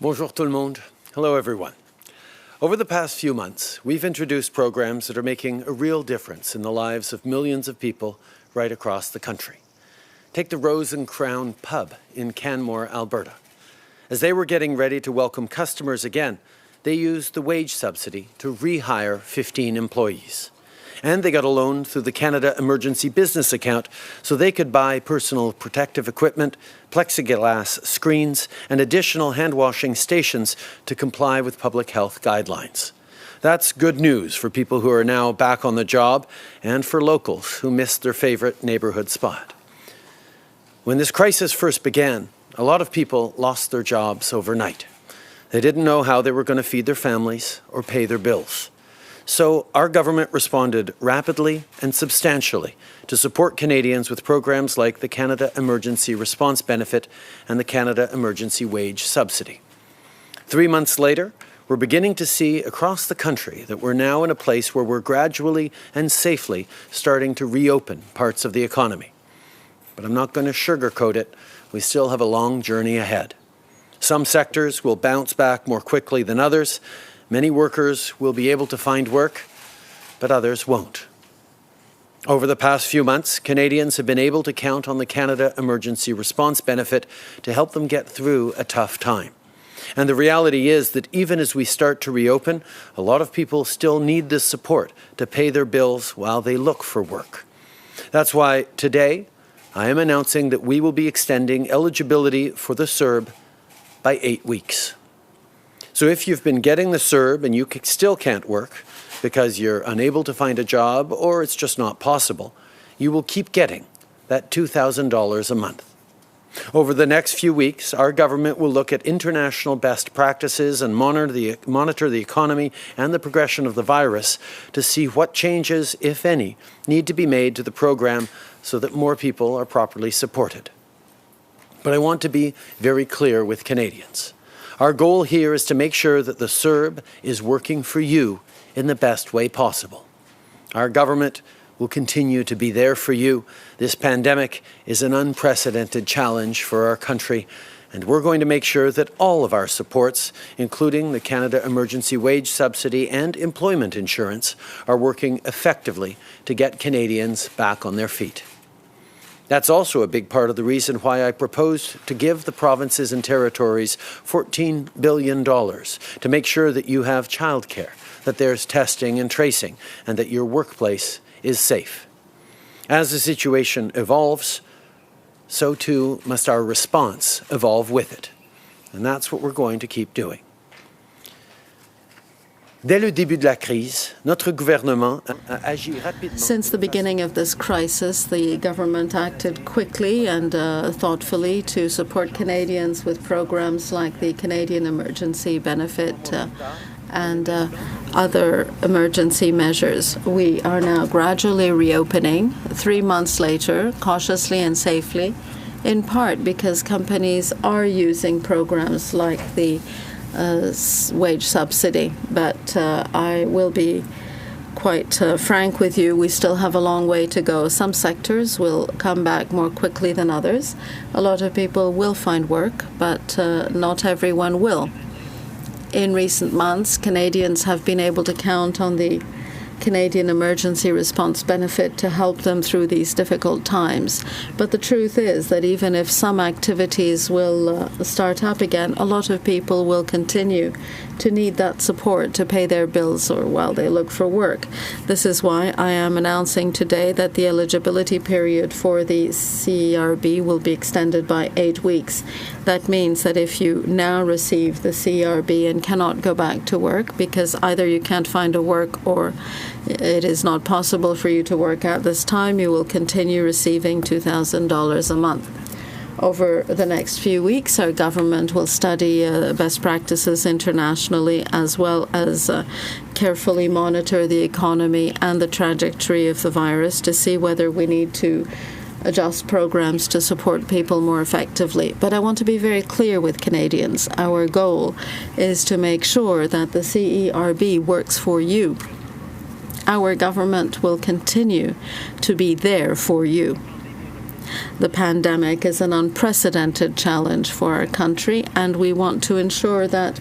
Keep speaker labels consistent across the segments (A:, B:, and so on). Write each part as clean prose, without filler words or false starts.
A: Bonjour tout le monde. Hello everyone. Over the past few months, we've introduced programs that are making a real difference in the lives of millions of people right across the country. Take the Rose and Crown pub in Canmore, Alberta. As they were getting ready to welcome customers again, they used the wage subsidy to rehire 15 employees. And they got a loan through the Canada Emergency Business Account so they could buy personal protective equipment, plexiglass screens, and additional hand-washing stations to comply with public health guidelines. That's good news for people who are now back on the job and for locals who missed their favorite neighborhood spot. When this crisis first began, a lot of people lost their jobs overnight. They didn't know how they were going to feed their families or pay their bills. So our government responded rapidly and substantially to support Canadians with programs like the Canada Emergency Response Benefit and the Canada Emergency Wage Subsidy. 3 months later, we're beginning to see across the country that we're now in a place where we're gradually and safely starting to reopen parts of the economy. But I'm not going to sugarcoat it. We still have a long journey ahead. Some sectors will bounce back more quickly than others. Many workers will be able to find work, but others won't. Over the past few months, Canadians have been able to count on the Canada Emergency Response Benefit to help them get through a tough time. And the reality is that even as we start to reopen, a lot of people still need this support to pay their bills while they look for work. That's why today I am announcing that we will be extending eligibility for the CERB by 8 weeks. So if you've been getting the CERB and you still can't work because you're unable to find a job or it's just not possible, you will keep getting that $2,000 a month. Over the next few weeks, our government will look at international best practices and monitor the economy and the progression of the virus to see what changes, if any, need to be made to the program so that more people are properly supported. But I want to be very clear with Canadians. Our goal here is to make sure that the CERB is working for you in the best way possible. Our government will continue to be there for you. This pandemic is an unprecedented challenge for our country, and we're going to make sure that all of our supports, including the Canada Emergency Wage Subsidy and employment insurance, are working effectively to get Canadians back on their feet. That's also a big part of the reason why I proposed to give the provinces and territories $14 billion to make sure that you have childcare, that there's testing and tracing, and that your workplace is safe. As the situation evolves, so too must our response evolve with it. And that's what we're going to keep doing. Dès le début de la crise, notre gouvernement a agi rapidement.
B: Since the beginning of this crisis, the government acted quickly and thoughtfully to support Canadians with programs like the Canadian Emergency Benefit and other emergency measures. We are now gradually reopening 3 months later, cautiously and safely, in part because companies are using programs like the wage subsidy. But I will be quite frank with you, we still have a long way to go. Some sectors will come back more quickly than others. A lot of people will find work, but not everyone will. In recent months, Canadians have been able to count on the Canadian Emergency Response Benefit to help them through these difficult times. But the truth is that even if some activities will start up again, a lot of people will continue to need that support to pay their bills or while they look for work. This is why I am announcing today that the eligibility period for the CERB will be extended by 8 weeks. That means that if you now receive the CERB and cannot go back to work because either you can't find a work or it is not possible for you to work at this time, you will continue receiving $2,000 a month. Over the next few weeks, our government will study best practices internationally as well as carefully monitor the economy and the trajectory of the virus to see whether we need to adjust programs to support people more effectively. But I want to be very clear with Canadians. Our goal is to make sure that the CERB works for you. Our government will continue to be there for you. The pandemic is an unprecedented challenge for our country, and we want to ensure that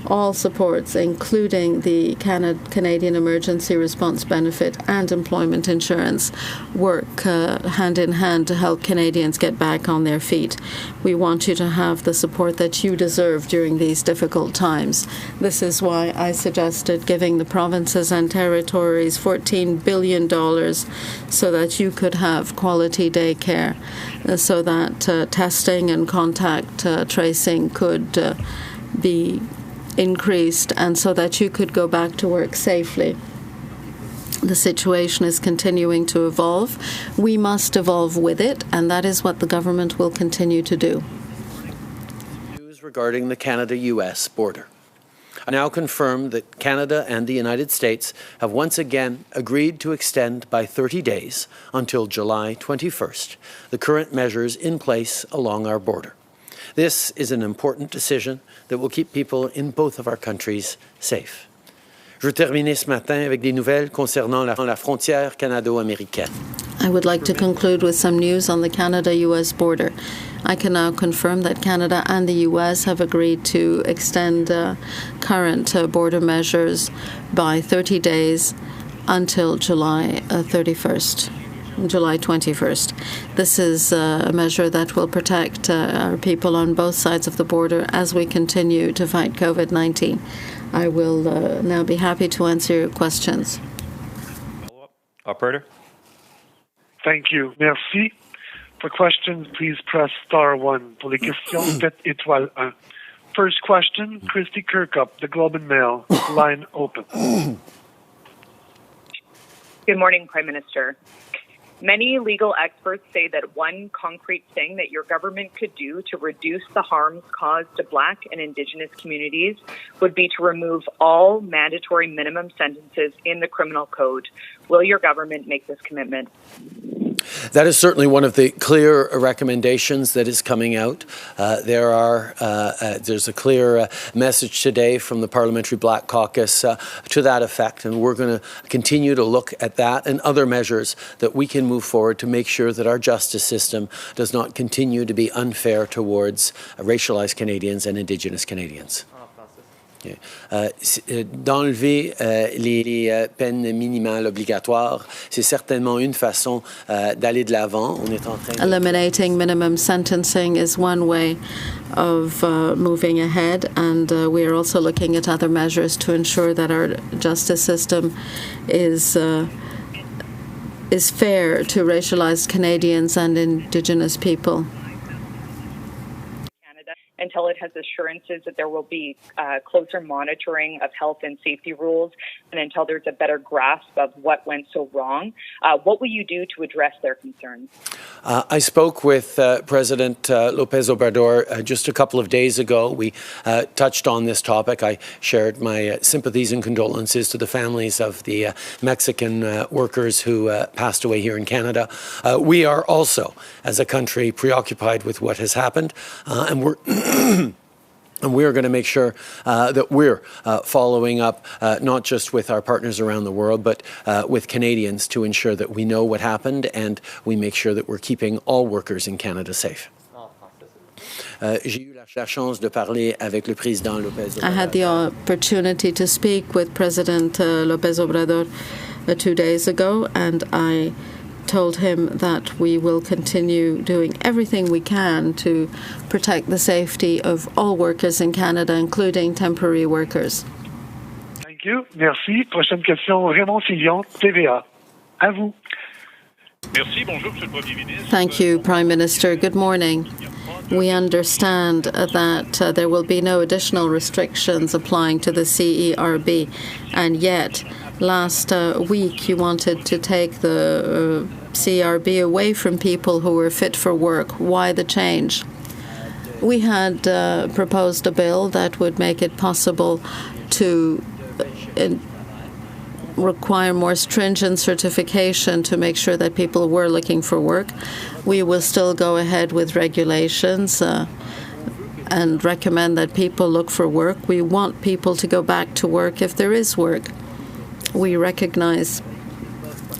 B: all supports, including the Canadian Emergency Response Benefit and employment insurance, work hand in hand to help Canadians get back on their feet. We want you to have the support that you deserve during these difficult times. This is why I suggested giving the provinces and territories $14 billion so that you could have quality daycare, so that testing and contact tracing could be increased, and so that you could go back to work safely. The situation is continuing to evolve. We must evolve with it, and that is what the government will continue to do.
A: News regarding the Canada-U.S. border. I now confirm that Canada and the United States have once again agreed to extend by 30 days until July 21st the current measures in place along our border. This is an important decision that will keep people in both of our countries safe. Je veux terminer ce matin avec des nouvelles concernant la frontière canado-américaine.
B: I would like to conclude with some news on the Canada-U.S. border. I can now confirm that Canada and the U.S. have agreed to extend current border measures by 30 days until July 21st. This is a measure that will protect our people on both sides of the border as we continue to fight COVID-19. I will now be happy to answer your questions.
C: Operator.
D: Thank you. Merci. For questions, please press star 1. Pour les questions, faites étoile 1. First question, Christy Kirkup, The Globe and Mail. Line open.
E: Good morning, Prime Minister. Many legal experts say that one concrete thing that your government could do to reduce the harms caused to Black and Indigenous communities would be to remove all mandatory minimum sentences in the criminal code. Will your government make this commitment?
A: That is certainly one of the clear recommendations that is coming out. There's a clear message today from the Parliamentary Black Caucus to that effect, and we're going to continue to look at that and other measures that we can move forward to make sure that our justice system does not continue to be unfair towards racialized Canadians and Indigenous Canadians. D'enlever les peines minimales obligatoires, c'est certainement une façon d'aller de l'avant. On est en train de...
B: Eliminating minimum sentencing is one way of moving ahead, and we are also looking at other measures to ensure that our justice system is fair to racialized Canadians and Indigenous people.
E: Until it has assurances that there will be closer monitoring of health and safety rules, and until there's a better grasp of what went so wrong. What will you do to address their concerns?
A: I spoke with President López Obrador just a couple of days ago. We touched on this topic. I shared my sympathies and condolences to the families of the Mexican workers who passed away here in Canada. We are also, as a country, preoccupied with what has happened, and we're and we're going to make sure that we're following up not just with our partners around the world, but with Canadians to ensure that we know what happened and we make sure that we're keeping all workers in Canada safe. J'ai eu la chance de parler avec le président López Obrador.
B: I had the opportunity to speak with President López Obrador 2 days ago, and I told him that we will continue doing everything we can to protect the safety of all workers in Canada, including temporary workers.
D: Thank you. Merci. Prochaine question, Raymond Fillon, TVA. À vous.
C: Merci. Bonjour, Monsieur le Premier ministre.
B: Thank you, Prime Minister. Good morning. We understand that there will be no additional restrictions applying to the CERB, and yet last week you wanted to take the CERB away from people who were fit for work. Why the change? We had proposed a bill that would make it possible to require more stringent certification to make sure that people were looking for work. We will still go ahead with regulations and recommend that people look for work. We want people to go back to work if there is work. We recognize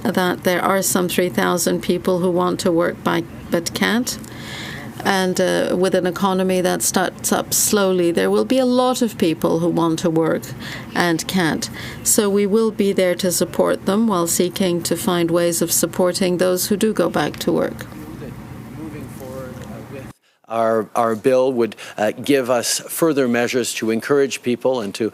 B: that there are some 3,000 people who want to work but can't. And with an economy that starts up slowly, there will be a lot of people who want to work and can't. So we will be there to support them while seeking to find ways of supporting those who do go back to work.
A: Moving forward with our bill would give us further measures to encourage people and to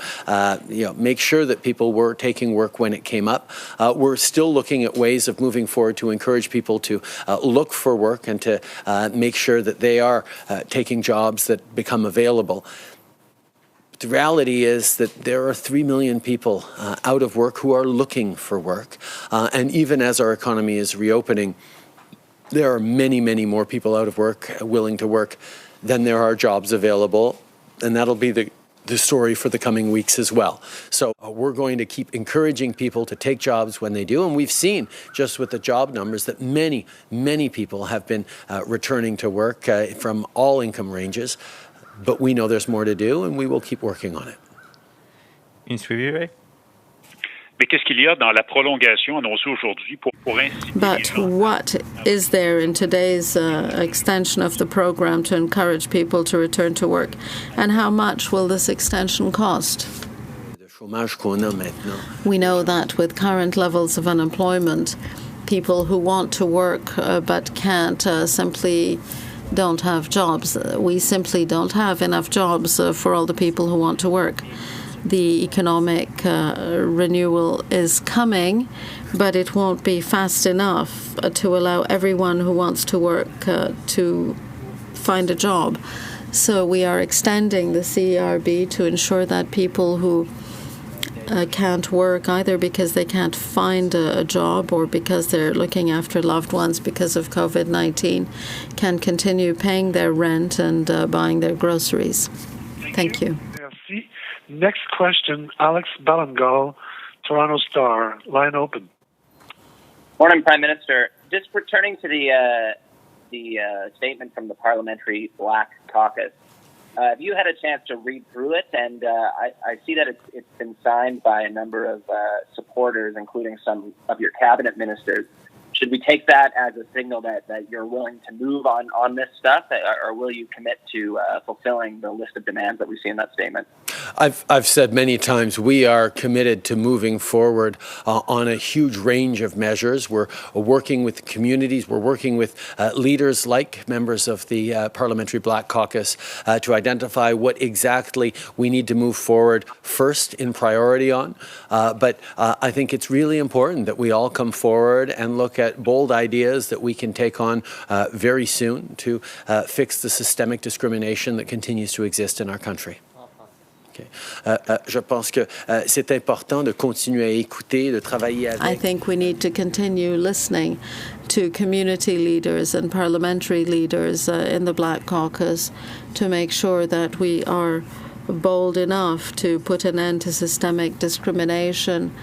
A: make sure that people were taking work when it came up. We're still looking at ways of moving forward to encourage people to look for work and to make sure that they are taking jobs that become available. The reality is that there are 3 million people out of work who are looking for work. And even as our economy is reopening, there are many, many more people out of work, willing to work, than there are jobs available. And that'll be the story for the coming weeks as well. So we're going to keep encouraging people to take jobs when they do. And we've seen just with the job numbers that many, many people have been returning to work from all income ranges. But we know there's more to do, and we will keep working on it.
C: Mais qu'est-ce qu'il y a dans la prolongation annoncée aujourd'hui pour inciter
B: But
C: les gens?
B: what is there in today's extension of the program to encourage people to return to work? And how much will this extension cost? We know that with current levels of unemployment, people who want to work but can't simply don't have jobs. We simply don't have enough jobs for all the people who want to work. The economic renewal is coming, but it won't be fast enough to allow everyone who wants to work to find a job. So we are extending the CERB to ensure that people who can't work either because they can't find a job or because they're looking after loved ones because of COVID-19 can continue paying their rent and buying their groceries. Thank you.
D: Merci. Next question, Alex Ballingal, Toronto Star. Line open.
F: Morning, Prime Minister. Just returning to the statement from the Parliamentary Black Caucus. Have you had a chance to read through it? And I see that it's been signed by a number of supporters, including some of your cabinet ministers. Should we take that as a signal that you're willing to move on this stuff, or will you commit to fulfilling the list of demands that we see in that statement?
A: I've said many times we are committed to moving forward on a huge range of measures. We're working with communities. We're working with leaders like members of the Parliamentary Black Caucus to identify what exactly we need to move forward first in priority on. But I think it's really important that we all come forward and look at bold ideas that we can take on very soon to fix the systemic discrimination that continues to exist in our country. Je pense que c'est important de continuer à écouter, de travailler avec.
B: I think we need to continue listening to community leaders and parliamentary leaders in the Black Caucus to make sure that we are bold enough to put an end to systemic discrimination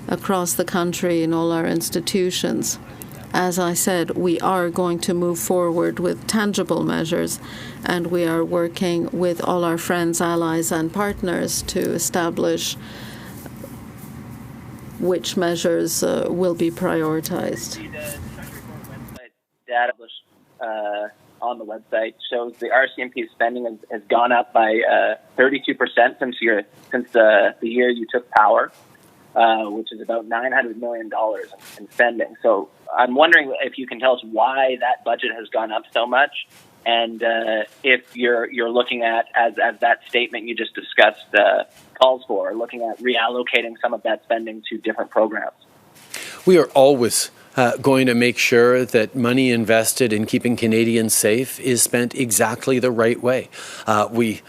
B: across the country in all our institutions. As I said, we are going to move forward with tangible measures, and we are working with all our friends, allies, and partners to establish which measures will be prioritized.
F: The data on the website shows the RCMP spending has gone up by 32% since the year you took power. Which is about $900 million in spending. So I'm wondering if you can tell us why that budget has gone up so much, and if you're looking at, as that statement you just discussed calls for, looking at reallocating some of that spending to different programs.
A: We are always going to make sure that money invested in keeping Canadians safe is spent exactly the right way. We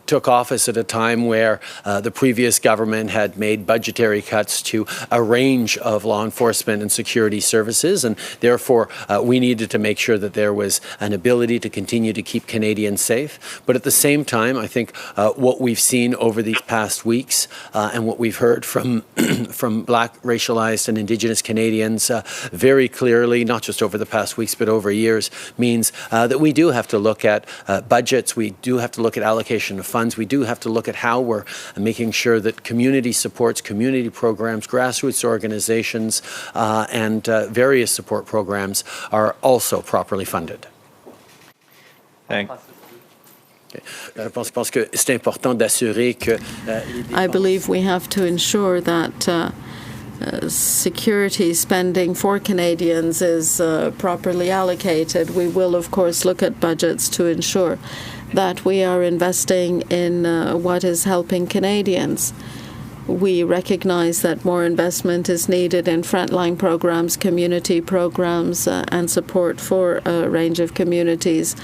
A: took office at a time where the previous government had made budgetary cuts to a range of law enforcement and security services, and therefore we needed to make sure that there was an ability to continue to keep Canadians safe. But at the same time, I think what we've seen over these past weeks and what we've heard from from Black, racialized and Indigenous Canadians very clearly, not just over the past weeks, but over years, means that we do have to look at budgets, we do have to look at allocation of funds, we do have to look at how we're making sure that community supports, community programs, grassroots organizations, and various support programs are also properly funded.
G: Thanks.
A: Je pense que c'est important d'assurer que
B: I believe we have to ensure that security spending for Canadians is properly allocated. We will, of course, look at budgets to ensure that we are investing in what is helping Canadians. We recognize that more investment is needed in frontline programs, community programs, and support for a range of communities.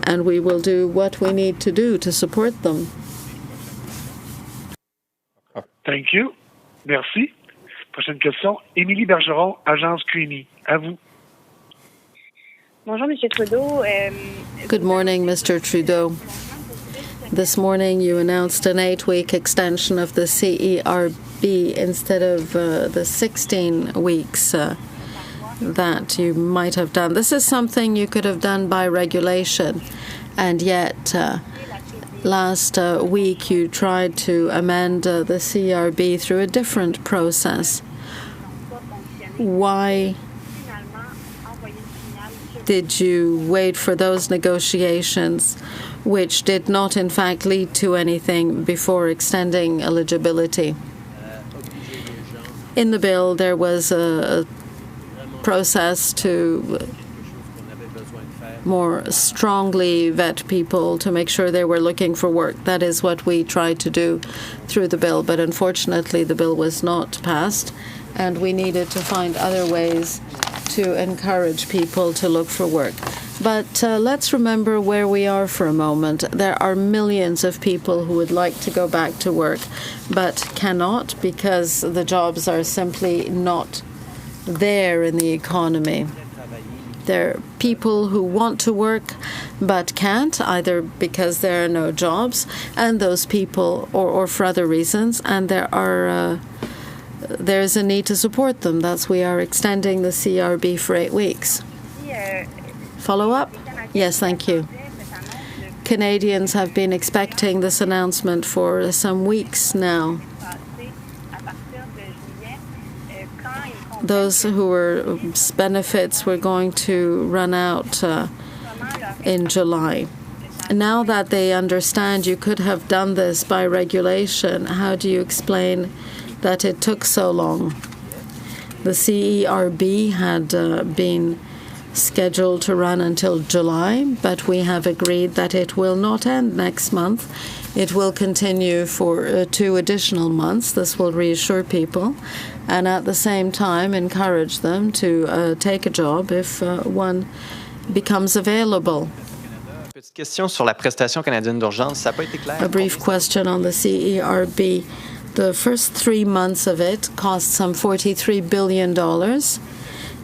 B: And we will do what we need to do to support them.
D: Thank you. Merci. Prochaine question. Émilie Bergeron, Agence QMI. À vous.
H: Bonjour, Monsieur Trudeau.
B: Good morning, Mr. Trudeau. This morning you announced an 8-week extension of the CERB instead of the 16 weeks that you might have done. This is something you could have done by regulation, and yet last week you tried to amend the CERB through a different process. Why did you wait for those negotiations, which did not in fact lead to anything, before extending eligibility? In the bill, there was a process to more strongly vet people to make sure they were looking for work. That is what we tried to do through the bill, but unfortunately the bill was not passed, and we needed to find other ways to encourage people to look for work. But let's remember where we are for a moment. There are millions of people who would like to go back to work but cannot, because the jobs are simply not there in the economy. There are people who want to work but can't, either because there are no jobs, and those people, or for other reasons, and there's a need to support them. Thus, we are extending the CERB for 8 weeks. Follow up? Yes, thank you. Canadians have been expecting this announcement for some weeks now. Those whose benefits were going to run out in July. Now that they understand you could have done this by regulation, how do you explain that it took so long? The CERB had been scheduled to run until July, but we have agreed that it will not end next month. It will continue for 2 additional months. This will reassure people and at the same time encourage them to take a job if one becomes available. A brief question on the CERB. The first 3 months of it cost some $43 billion.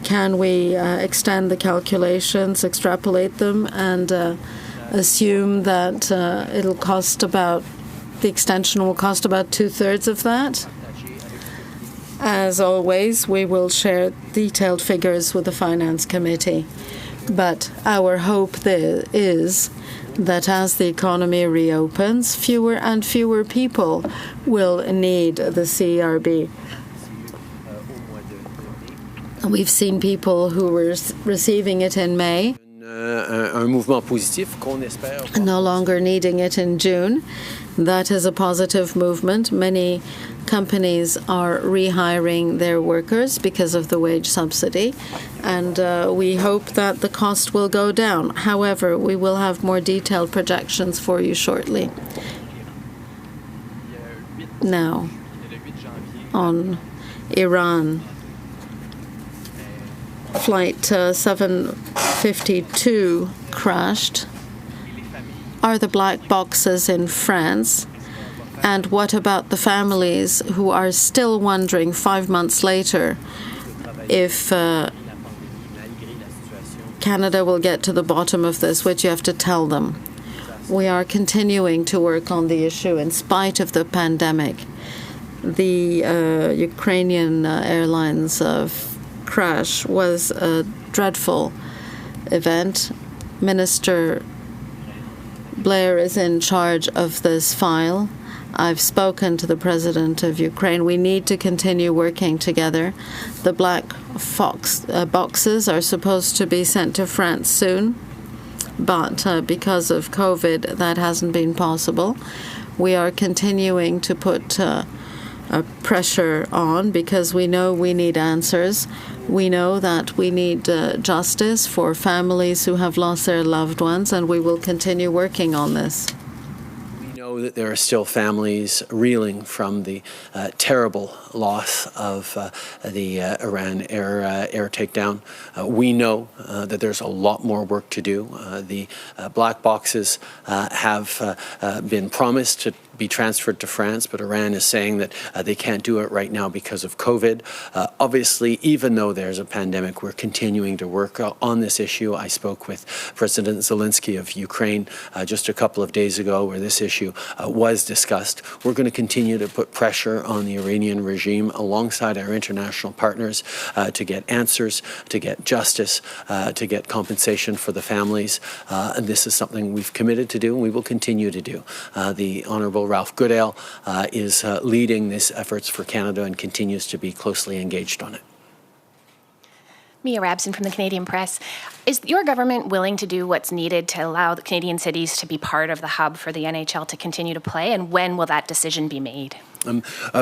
B: Can we extend the calculations, extrapolate them, and assume that the extension will cost about 2/3 of that? As always, we will share detailed figures with the Finance Committee. But our hope is that as the economy reopens, fewer and fewer people will need the CERB. We've seen people who were receiving it in May no longer needing it in June. That is a positive movement. Many companies are rehiring their workers because of the wage subsidy, and we hope that the cost will go down. However, we will have more detailed projections for you shortly. Now, on Iran. Flight 752 crashed. Are the black boxes in France? And what about the families who are still wondering 5 months later if Canada will get to the bottom of this, which you have to tell them? We are continuing to work on the issue in spite of the pandemic. The Ukrainian airlines crash was a dreadful event. Minister Blair is in charge of this file. I've spoken to the President of Ukraine. We need to continue working together. The black boxes are supposed to be sent to France soon, but because of COVID, that hasn't been possible. We are continuing to put pressure on because we know we need answers. We know that we need justice for families who have lost their loved ones, and we will continue working on this.
A: We know that there are still families reeling from the terrible loss of the Iran air takedown. We know that there's a lot more work to do. The black boxes have been promised to be transferred to France, but Iran is saying that they can't do it right now because of COVID. Obviously, even though there's a pandemic, we're continuing to work on this issue. I spoke with President Zelensky of Ukraine just a couple of days ago where this issue was discussed. We're going to continue to put pressure on the Iranian regime alongside our international partners to get answers, to get justice, to get compensation for the families. And this is something we've committed to do and we will continue to do. The Honourable Ralph Goodale is leading these efforts for Canada and continues to be closely engaged on it.
H: Mia Rabson from the Canadian Press. Is your government willing to do what's needed to allow the Canadian cities to be part of the hub for the NHL to continue to play? And when will that decision be made?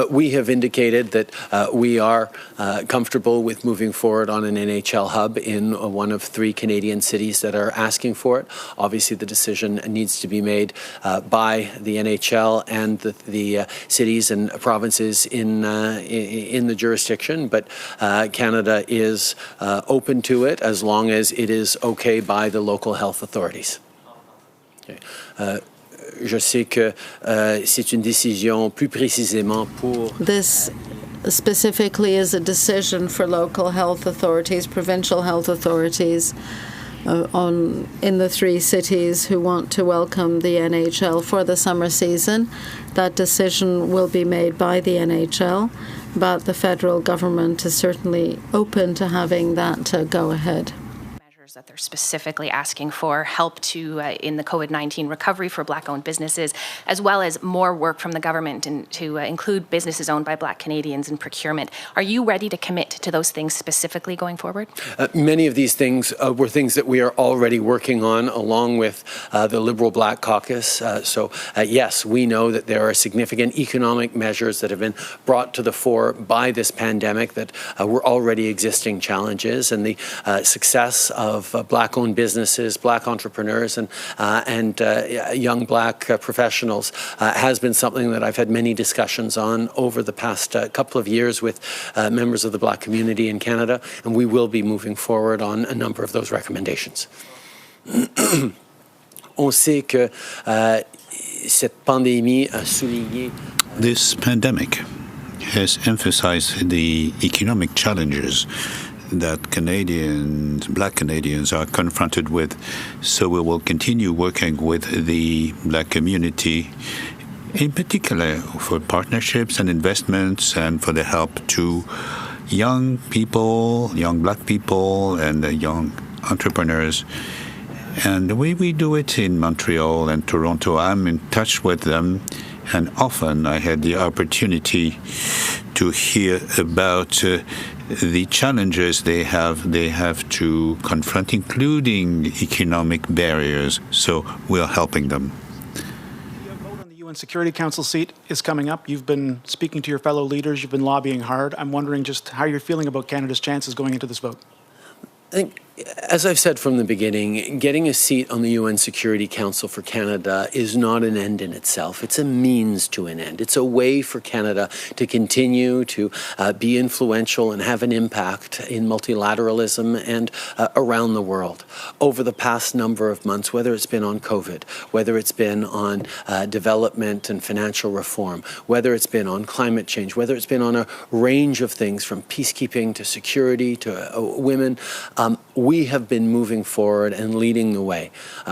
A: We have indicated that we are comfortable with moving forward on an NHL hub in one of 3 Canadian cities that are asking for it. Obviously, the decision needs to be made by the NHL and the cities and provinces in the jurisdiction. But Canada is open to it as long as it is okay by the local health authorities. Okay. Je sais que c'est une décision plus précisément pour...
B: This specifically is a decision for local health authorities, provincial health authorities in the 3 cities who want to welcome the NHL for the summer season. That decision will be made by the NHL, but the federal government is certainly open to having that go ahead.
H: That they're specifically asking for help to in the COVID-19 recovery for Black-owned businesses, as well as more work from the government and to include businesses owned by Black Canadians in procurement. Are you ready to commit to those things specifically going forward?
A: Many of these things were things that we are already working on along with the Liberal Black Caucus. So yes, we know that there are significant economic measures that have been brought to the fore by this pandemic that were already existing challenges, and the success of Black-owned businesses, Black entrepreneurs, and young Black professionals has been something that I've had many discussions on over the past couple of years with members of the Black community in Canada, and we will be moving forward on a number of those recommendations. On sait que cette pandémie a souligné.
I: This pandemic has emphasized the economic challenges that Black Canadians are confronted with. So we will continue working with the Black community, in particular for partnerships and investments and for the help to young people, young Black people and young entrepreneurs. And the way we do it in Montreal and Toronto, I'm in touch with them, and often I had the opportunity to hear about the challenges they have to confront, including economic barriers. So we're helping them.
J: The vote on the UN Security Council seat is coming up. You've been speaking to your fellow leaders. You've been lobbying hard. I'm wondering just how you're feeling about Canada's chances going into this vote.
A: I think, as I've said from the beginning, getting a seat on the UN Security Council for Canada is not an end in itself. It's a means to an end. It's a way for Canada to continue to be influential and have an impact in multilateralism and around the world. Over the past number of months, whether it's been on COVID, whether it's been on development and financial reform, whether it's been on climate change, whether it's been on a range of things from peacekeeping to security to women, we have been moving forward and leading the way.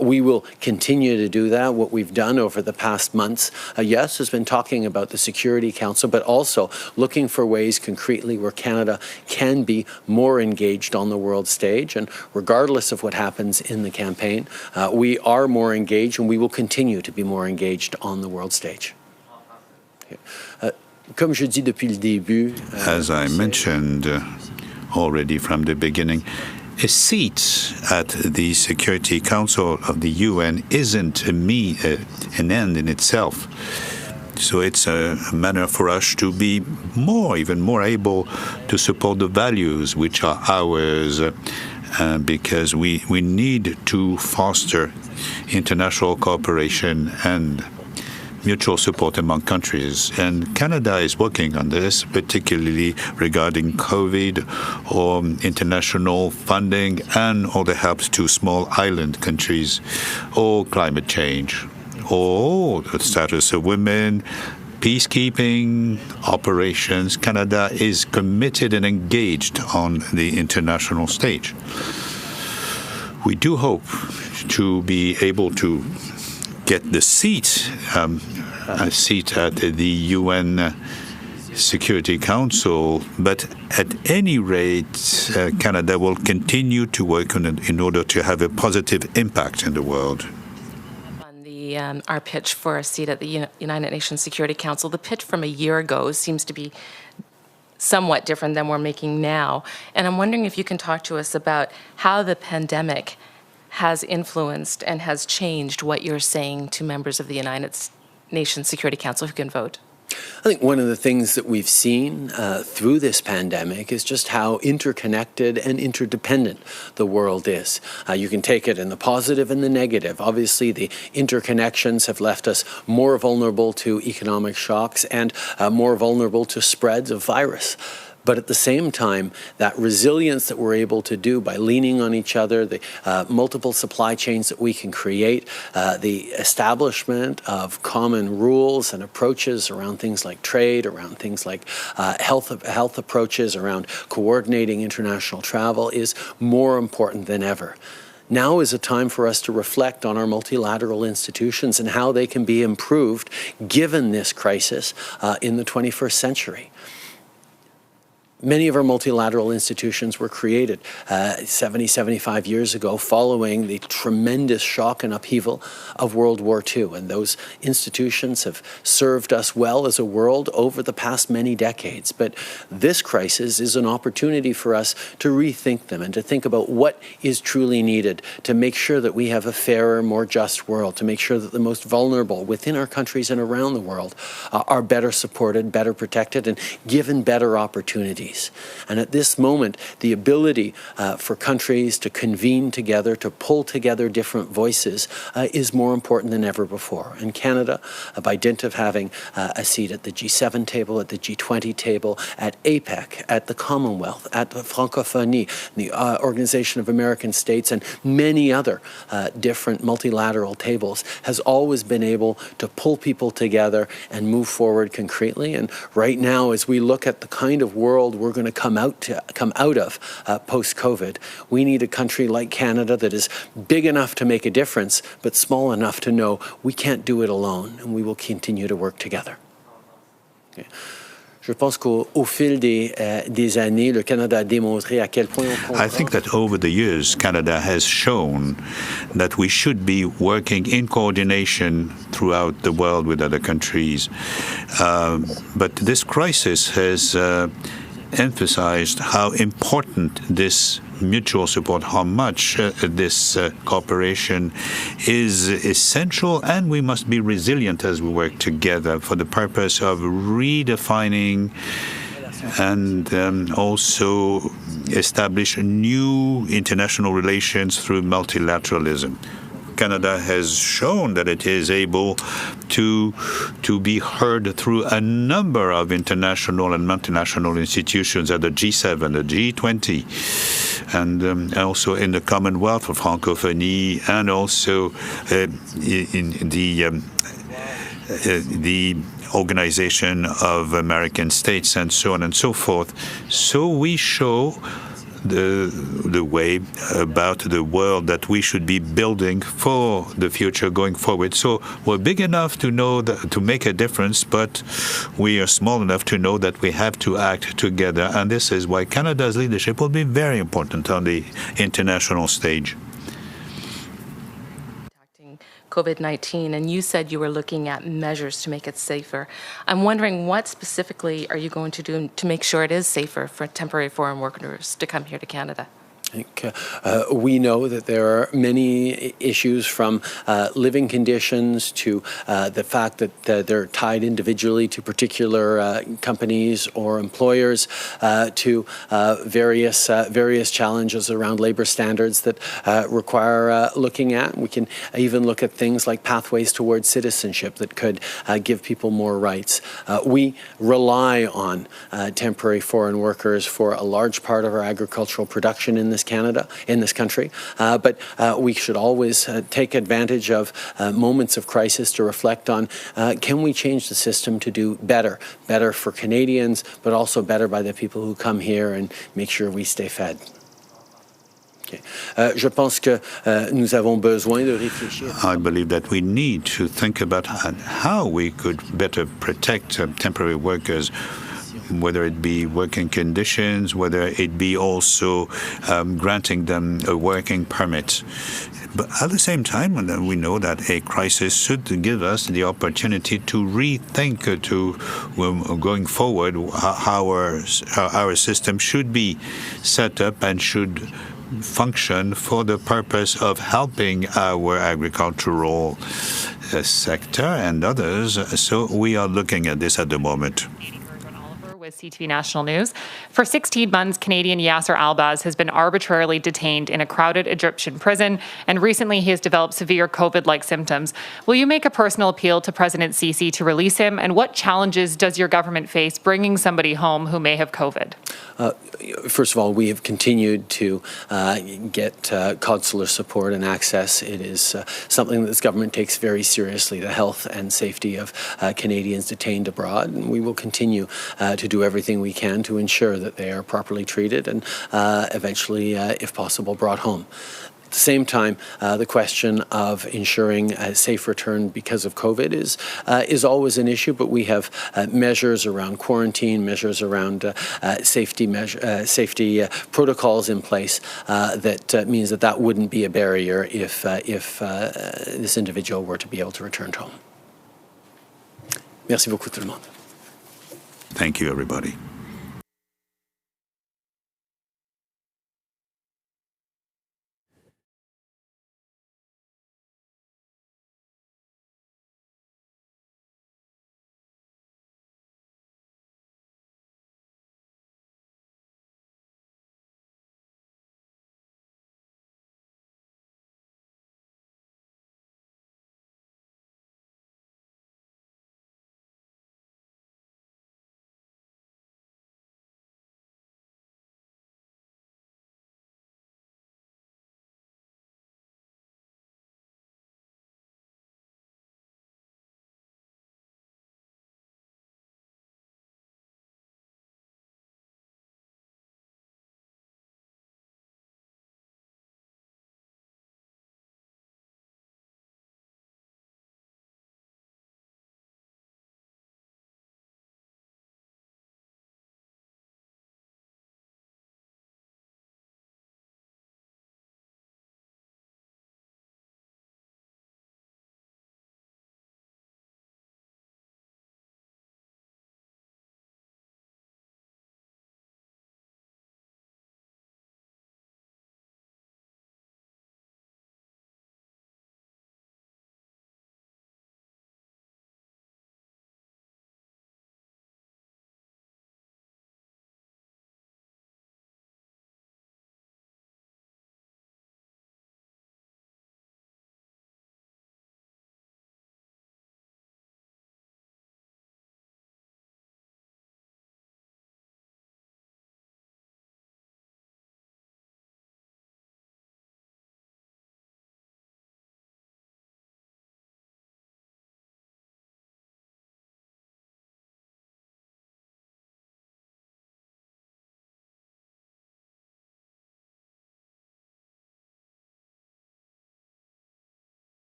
A: We will continue to do that. What we've done over the past months, yes, has been talking about the Security Council, but also looking for ways concretely where Canada can be more engaged on the world stage. And regardless of what happens in the campaign, we are more engaged, and we will continue to be more engaged on the world stage.
I: As I mentioned already from the beginning, a seat at the Security Council of the UN isn't an end in itself. So it's a manner for us to be even more able to support the values which are ours, because we need to foster international cooperation and mutual support among countries. And Canada is working on this, particularly regarding COVID or international funding and all the helps to small island countries, or climate change, or the status of women, peacekeeping operations. Canada is committed and engaged on the international stage. We do hope to be able to get the seat, a seat at the UN Security Council, but at any rate, Canada will continue to work on it in order to have a positive impact in the world.
K: On our pitch for a seat at the United Nations Security Council, the pitch from a year ago seems to be somewhat different than we're making now. And I'm wondering if you can talk to us about how the pandemic has influenced and has changed what you're saying to members of the United Nations Security Council who can vote.
A: I think one of the things that we've seen through this pandemic is just how interconnected and interdependent the world is. You can take it in the positive and the negative. Obviously, the interconnections have left us more vulnerable to economic shocks and more vulnerable to spreads of virus. But at the same time, that resilience that we're able to do by leaning on each other, the multiple supply chains that we can create, the establishment of common rules and approaches around things like trade, around things like health approaches, around coordinating international travel is more important than ever. Now is a time for us to reflect on our multilateral institutions and how they can be improved given this crisis in the 21st century. Many of our multilateral institutions were created 70, 75 years ago following the tremendous shock and upheaval of World War II. And those institutions have served us well as a world over the past many decades. But this crisis is an opportunity for us to rethink them and to think about what is truly needed to make sure that we have a fairer, more just world, to make sure that the most vulnerable within our countries and around the world are better supported, better protected, and given better opportunities. And at this moment, the ability for countries to convene together, to pull together different voices, is more important than ever before. And Canada, by dint of having a seat at the G7 table, at the G20 table, at APEC, at the Commonwealth, at the Francophonie, the Organization of American States, and many other different multilateral tables, has always been able to pull people together and move forward concretely. And right now, as we look at the kind of world we're going to come out of post-COVID, we need a country like Canada that is big enough to make a difference, but small enough to know we can't do it alone, and we will continue to work together. Okay. Je pense qu'au fil des années, le Canada a démontré à quel point
I: I think that over the years, Canada has shown that we should be working in coordination throughout the world with other countries. But this crisis has emphasized how important this mutual support, how much this cooperation is essential, and we must be resilient as we work together for the purpose of redefining and also establish new international relations through multilateralism. Canada has shown that it is able to be heard through a number of international and multinational institutions at the G7, the G20, and also in the Commonwealth of Francophonie, and also in the Organization of American States, and so on and so forth. So we show the way, about the world that we should be building for the future going forward. So we're big enough to know that, to make a difference, but we are small enough to know that we have to act together. And this is why Canada's leadership will be very important on the international stage.
K: COVID-19, and you said you were looking at measures to make it safer. I'm wondering, what specifically are you going to do to make sure it is safer for temporary foreign workers to come here to Canada?
A: I think we know that there are many issues, from living conditions to the fact that they're tied individually to particular companies or employers, to various challenges around labor standards that require looking at. We can even look at things like pathways towards citizenship that could give people more rights. We rely on temporary foreign workers for a large part of our agricultural production in this country, but we should always take advantage of moments of crisis to reflect on, can we change the system to do better for Canadians, but also better by the people who come here, and make sure we stay fed. Je pense que nous avons besoin de réfléchir.
I: I believe that we need to think about how we could better protect temporary workers, whether it be working conditions, whether it be also granting them a working permit. But at the same time, we know that a crisis should give us the opportunity to rethink going forward how our system should be set up and should function for the purpose of helping our agricultural sector and others. So we are looking at this at the moment.
L: With CTV National News. For 16 months, Canadian Yasser Albaz has been arbitrarily detained in a crowded Egyptian prison, and recently he has developed severe COVID-like symptoms. Will you make a personal appeal to President Sisi to release him, and what challenges does your government face bringing somebody home who may have COVID?
A: First of all, we have continued to get consular support and access. It is something that this government takes very seriously, the health and safety of Canadians detained abroad, and we will continue to do everything we can to ensure that they are properly treated and eventually, if possible, brought home. At the same time, the question of ensuring a safe return because of COVID is always an issue, but we have measures around quarantine, measures around safety protocols in place that means that wouldn't be a barrier if this individual were to be able to return home. Merci beaucoup tout le monde.
I: Thank you, everybody.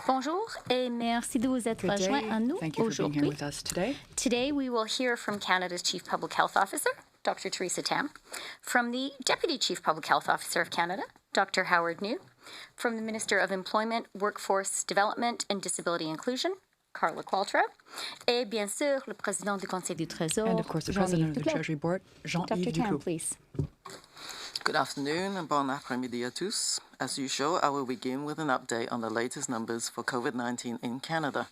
M: Bonjour et merci de vous être joint à nous
N: Thank you for being here
M: aujourd'hui.
N: with us today.
M: Today we will hear from Canada's Chief Public Health Officer, Dr. Theresa Tam, from the Deputy Chief Public Health Officer of Canada, Dr. Howard New, from the Minister of Employment, Workforce Development and Disability Inclusion, Carla Qualtrough, et bien sûr le Président du Conseil du Trésor,
N: And of course, the President of the Treasury Board, Jean-Yves
M: Dr. Tam,
N: Duclos.
M: please.
O: Good afternoon and bon après-midi à tous. As usual, I will begin with an update on the latest numbers for COVID-19 in Canada.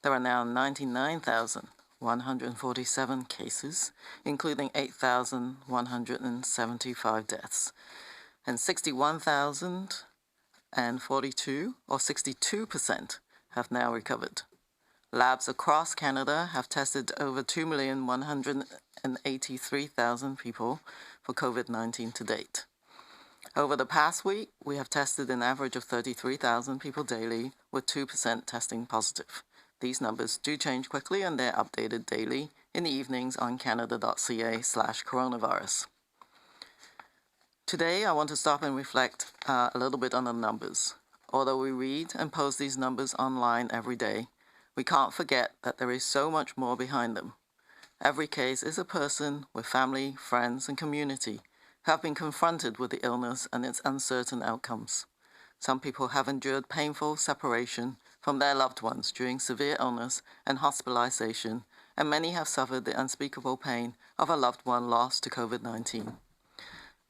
O: There are now 99,147 cases, including 8,175 deaths, and 61,042, or 62%, have now recovered. Labs across Canada have tested over 2,183,000 people for COVID-19 to date. Over the past week, we have tested an average of 33,000 people daily, with 2% testing positive. These numbers do change quickly, and they're updated daily in the evenings on canada.ca/coronavirus. Today, I want to stop and reflect a little bit on the numbers. Although we read and post these numbers online every day, we can't forget that there is so much more behind them. Every case is a person with family, friends, and community who have been confronted with the illness and its uncertain outcomes. Some people have endured painful separation from their loved ones during severe illness and hospitalization, and many have suffered the unspeakable pain of a loved one lost to COVID-19.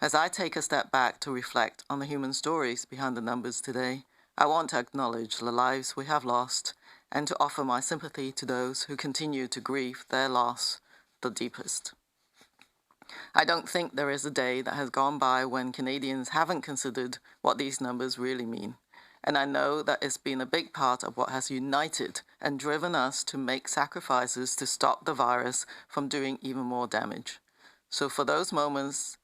O: As I take a step back to reflect on the human stories behind the numbers today, I want to acknowledge the lives we have lost and to offer my sympathy to those who continue to grieve their loss the deepest. I don't think there is a day that has gone by when Canadians haven't considered what these numbers really mean, and I know that it's been a big part of what has united and driven us to make sacrifices to stop the virus from doing even more damage. So for those moments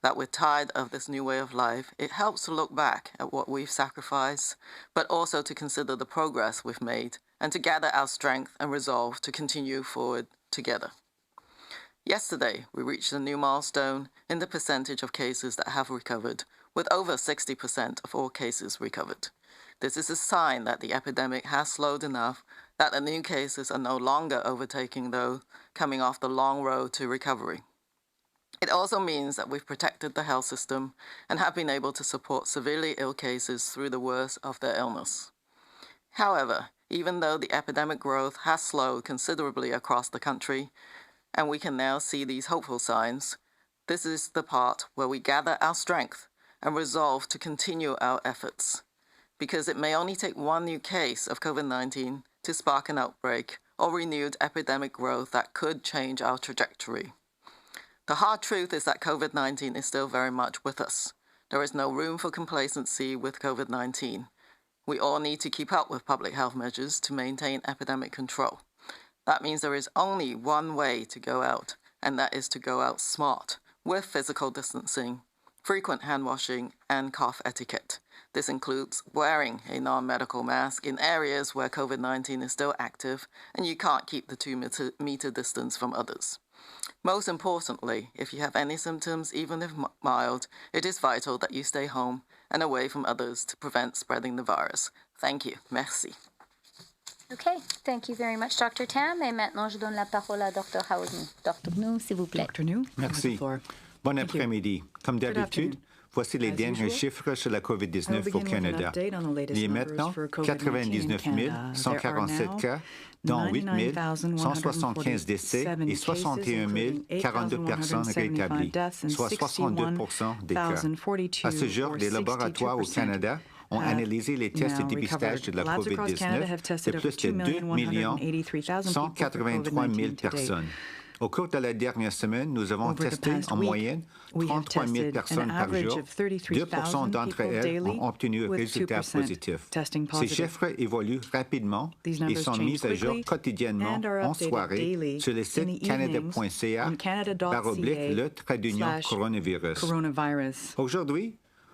O: that we're tired of this new way of life, it helps to look back at what we've sacrificed, but also to consider the progress we've made and to gather our strength and resolve to continue forward together. Yesterday, we reached a new milestone in the percentage of cases that have recovered, with over 60% of all cases recovered. This is a sign that the epidemic has slowed enough that the new cases are no longer overtaking those coming off the long road to recovery. It also means that we've protected the health system and have been able to support severely ill cases through the worst of their illness. However, even though the epidemic growth has slowed considerably across the country, and we can now see these hopeful signs, this is the part where we gather our strength and resolve to continue our efforts. Because it may only take one new case of COVID-19 to spark an outbreak or renewed epidemic growth that could change our trajectory. The hard truth is that COVID-19 is still very much with us. There is no room for complacency with COVID-19. We all need to keep up with public health measures to maintain epidemic control. That means there is only one way to go out, and that is to go out smart, with physical distancing, frequent hand washing, and cough etiquette. This includes wearing a non-medical mask in areas where COVID-19 is still active and you can't keep the 2-meter distance from others. Most importantly, if you have any symptoms, even if mild, it is vital that you stay home and away from others to prevent spreading the virus. Thank you. Merci.
M: Okay, thank you very much, Dr. Tam. Et maintenant, je donne la parole à Dr. Howard New. Dr. New, s'il vous plaît.
N: Dr. New,
I: Merci. Bon après-midi. Comme d'habitude, voici les derniers chiffres sur la COVID-19 au Canada. Il y a maintenant 99 147 cas, dont 8 175 décès et 61 042 personnes rétablies, soit 62 des cas. À ce jour, les laboratoires au Canada ont analysé les tests de dépistage de la COVID-19 de plus de 2 183 000 personnes. Au cours de la dernière semaine, nous avons testé en moyenne 33 000 personnes par jour. 2 d'entre elles ont obtenu un résultat positif. Ces chiffres évoluent rapidement et sont mis à jour quotidiennement en soirée sur le site canada.ca/le-coronavirus. Aujourd'hui,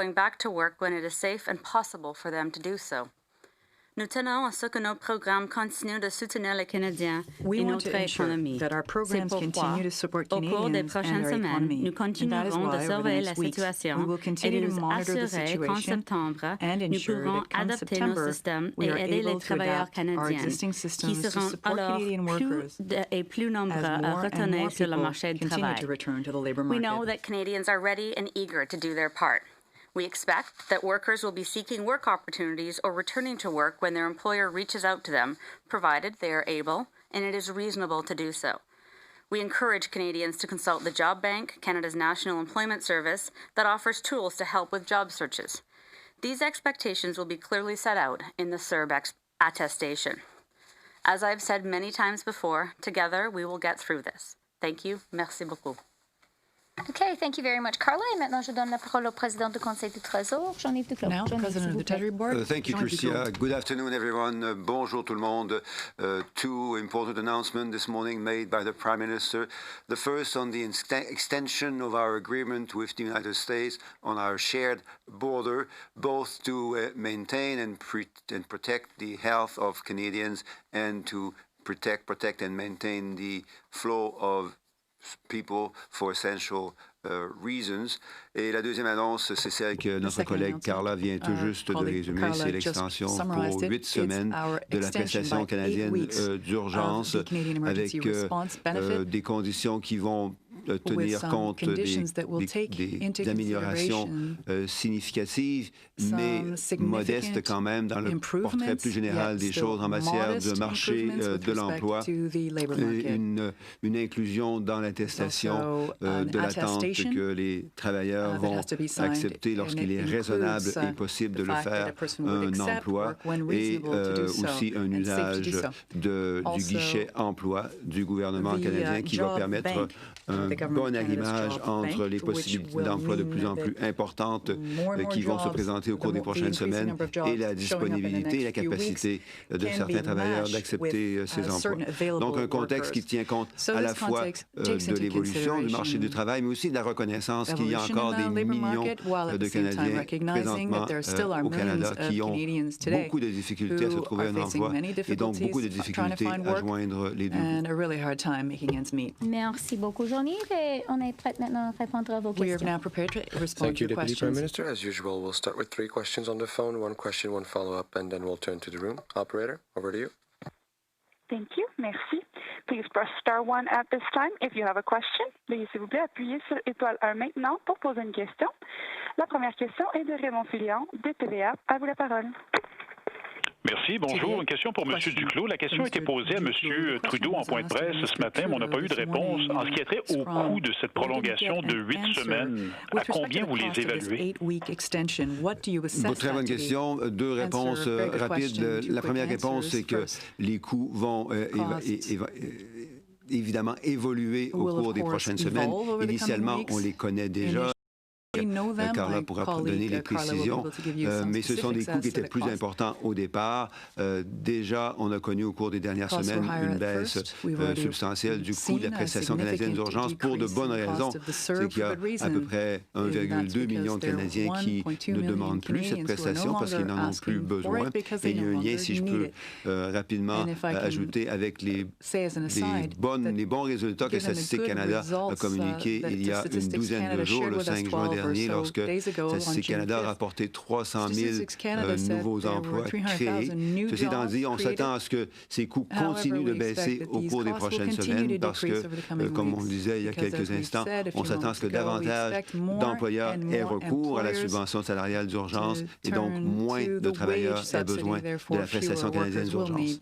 P: going back to work when it is safe and possible for them to do so. Nous tenons à ce que nos programmes continuent de soutenir les Canadiens
N: We
P: et
N: want
P: notre
N: to ensure
P: économie.
N: that our programs
P: C'est pourquoi,
N: continue to support
P: au cours des
N: Canadians
P: prochaines
N: and our
P: semaines,
N: economy.
P: nous
N: And that is
P: continuerons
N: why,
P: de
N: over the
P: surveiller la
N: next weeks,
P: situation
N: we will
P: et
N: continue
P: de
N: to
P: nous
N: monitor the
P: assurer qu'en
N: situation
P: septembre,
N: and
P: nous
N: ensure
P: pourrons
N: that come
P: adapter nos
N: September,
P: systèmes
N: we
P: et
N: are
P: aider les
N: able to
P: travailleurs
N: adapt our
P: canadiens
N: existing
P: qui
N: systems to
P: seront
N: support
P: alors
N: Canadian
P: plus
N: workers
P: et plus nombreux
N: as
P: à
N: more and
P: retourner
N: more
P: sur le
N: people
P: marché du
N: continue
P: travail.
N: to return to the labor
P: We
N: market.
P: know that Canadians are ready and eager to do their part. We expect that workers will be seeking work opportunities or returning to work when their employer reaches out to them, provided they are able and it is reasonable to do so. We encourage Canadians to consult the Job Bank, Canada's national employment service, that offers tools to help with job searches. These expectations will be clearly set out in the CERB attestation. As I've said many times before, together we will get through this. Thank you. Merci beaucoup.
M: Okay, thank you very much, Carla. Et maintenant, je donne la parole au président du Conseil du Trésor, Jean-Yves Duclos.
N: Now, President of the Treasury Board.
Q: Thank you,
N: Jean-Yves
Q: Tricia.
N: Duclos.
Q: Good afternoon, everyone. Bonjour tout le monde. Two important announcements this morning made by the Prime Minister. The first on the extension of our agreement with the United States on our shared border, both to maintain and protect the health of Canadians and to protect and maintain the flow of people for essential reasons. Et la deuxième annonce, c'est celle que notre collègue Carla vient tout juste de résumer, c'est l'extension pour 8 semaines de la prestation canadienne d'urgence avec des conditions qui vont tenir compte des améliorations significatives, mais modestes quand même dans le portrait plus général des choses en matière de marché de l'emploi, une inclusion dans l'attestation de l'attente que les travailleurs vont accepter lorsqu'il est raisonnable et possible de le faire un emploi et aussi un usage du guichet emploi du gouvernement canadien qui va permettre un bon arrimage entre les possibilités d'emploi de plus en plus importantes qui vont se présenter au cours des prochaines semaines et la disponibilité et la capacité de certains travailleurs d'accepter ces emplois. Donc un contexte qui tient compte à la fois de l'évolution du marché du travail, mais aussi de la reconnaissance qu'il y a encore des millions de Canadiens présentement au Canada qui ont beaucoup de difficultés à se trouver un emploi et donc beaucoup de difficultés à joindre les deux.
M: Merci beaucoup, Jean-Yves. Et on est prêt maintenant à répondre à vos questions.
N: We are now prepared to respond to your
R: Deputy
N: questions.
R: Prime Minister. As usual, we'll start with 3 questions on the phone, 1 question, 1 follow-up, and then we'll turn to the room. Operator, over to you.
S: Thank you. Merci. Please press star 1 at this time if you have a question. Veuillez s'il vous plaît appuyer sur étoile 1 maintenant pour poser une question. La première question est de Raymond Filion de TVA. À vous la parole.
C: Merci. Bonjour. Une question pour M. Duclos. La question a été posée à M. Trudeau en point de presse ce matin, mais on n'a pas eu de réponse. En ce qui a trait au coût de cette prolongation de 8 semaines, à combien vous les évaluez?
Q: Très bonne question. 2 réponses rapides. La première réponse, c'est que les coûts vont évidemment évoluer au cours des prochaines semaines. Initialement, on les connaît déjà. Carla pourra donner les précisions, mais ce sont des coûts qui étaient plus importants au départ. Déjà, on a connu au cours des dernières semaines une baisse substantielle du coût de la prestation canadienne d'urgence pour de bonnes raisons. C'est qu'il y a à peu près 1,2 million de Canadiens qui ne demandent plus cette prestation parce qu'ils n'en ont plus besoin. Et il y a un lien, si je peux rapidement ajouter, avec les bons résultats que Statistique Canada a communiqués il y a une douzaine de jours, le 5 juin dernier, lorsque Statistique Canada a rapporté 300 000 nouveaux emplois créés. Ceci étant dit, on s'attend à ce que ces coûts continuent de baisser au cours des prochaines semaines parce que, comme on le disait il y a quelques instants, on s'attend à ce que davantage d'employeurs aient recours à la subvention salariale d'urgence et donc moins de travailleurs aient besoin de la prestation canadienne d'urgence.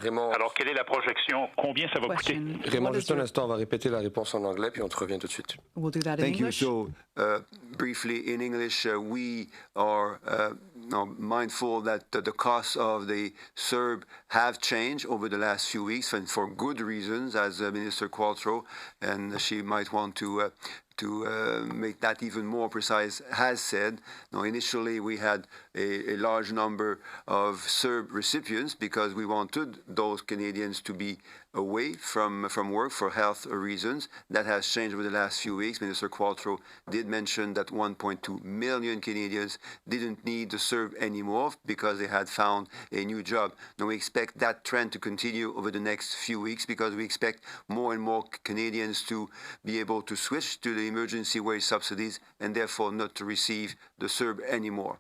R: Raymond,
C: alors, quelle est la projection? Combien ça va coûter?
R: Raymond, juste un instant, on va répéter la réponse en anglais, puis on te revient tout de suite.
Q: Thank you. So, briefly in English, we are mindful that the costs of the CERB have changed over the last few weeks, and for good reasons, as Minister Qualtrough, and she might want to make that even more precise, has said. Now, initially, we had a large number of CERB recipients because we wanted those Canadians to be away from work for health reasons. That has changed over the last few weeks. Minister Qualtrough did mention that 1.2 million Canadians didn't need the CERB anymore because they had found a new job. Now we expect that trend to continue over the next few weeks because we expect more and more Canadians to be able to switch to the emergency wage subsidies and therefore not to receive the CERB anymore.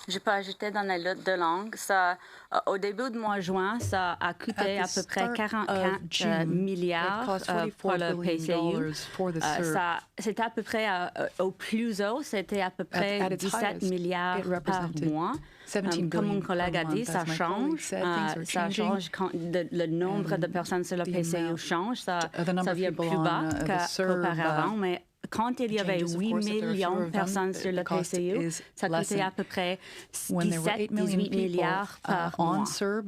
P: Je peux ajouter dans la lutte de langue, ça, au début du mois de juin, ça a coûté à peu près 44 milliards pour le PCU. C'était à peu près au plus haut, c'était à peu près 17 milliards par mois. Comme mon collègue a dit, ça change. Ça change quand le nombre de personnes sur le PCU change. Ça vient plus bas qu'auparavant, mais quand il y avait 8 millions de personnes sur le PCU, ça coûtait à peu près 17-18 milliards par mois.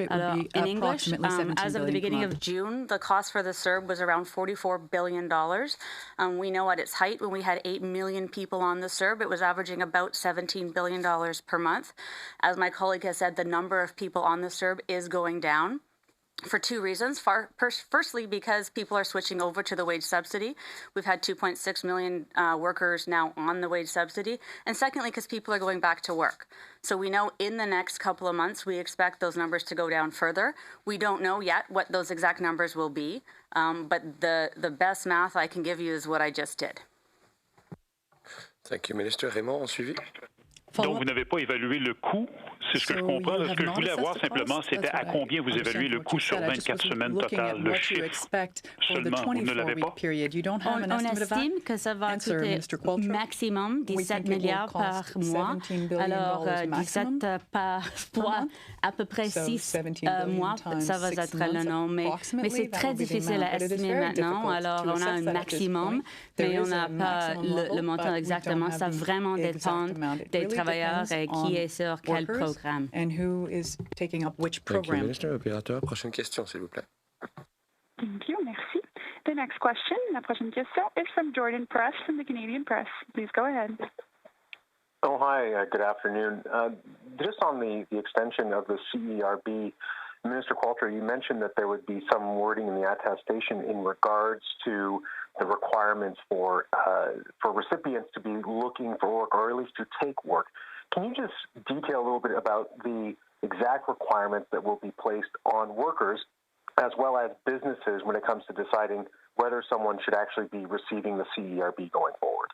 P: Alors, in English, as of the beginning of June, the cost for the CERB was around $44 billion. We know at its height, when we had 8 million people on the CERB, it was averaging about $17 billion per month. As my colleague has said, the number of people on the CERB is going down. For two reasons. Firstly, because people are switching over to the wage subsidy. We've had 2.6 million workers now on the wage subsidy. And secondly, because people are going back to work. So we know in the next couple of months, we expect those numbers to go down further. We don't know yet what those exact numbers will be. But the best math I can give you is what I just did.
R: Thank you, Minister. Raymond, en suivi.
C: Donc, vous n'avez pas évalué le coût, c'est ce que je comprends. Ce que je voulais avoir simplement, c'était à combien vous évaluez le coût sur 24 semaines total, le chiffre. Seulement, vous ne l'avez pas.
P: On estime que ça va coûter maximum 17 milliards par mois. Alors, 17 par fois, à peu près 6 mois, ça va être le nom. Mais c'est très difficile à estimer maintenant. Alors, on a un maximum, mais on n'a pas le montant exactement. Ça vraiment dépend des travailleurs et qui est sur quel programme.
N: And who is taking up which program.
R: Minister, opérateur, prochaine question, s'il vous plaît.
S: Thank you. Merci. The next question, la prochaine question, is from Jordan Press from the Canadian Press. Please go ahead.
T: Oh, hi. Good afternoon. Just on the extension of the CERB, Minister Qualtrough, you mentioned that there would be some wording in the attestation in regards to the requirements for recipients to be looking for work or at least to take work. Can you just detail a little bit about the exact requirements that will be placed on workers as well as businesses when it comes to deciding whether someone should actually be receiving the CERB going forward?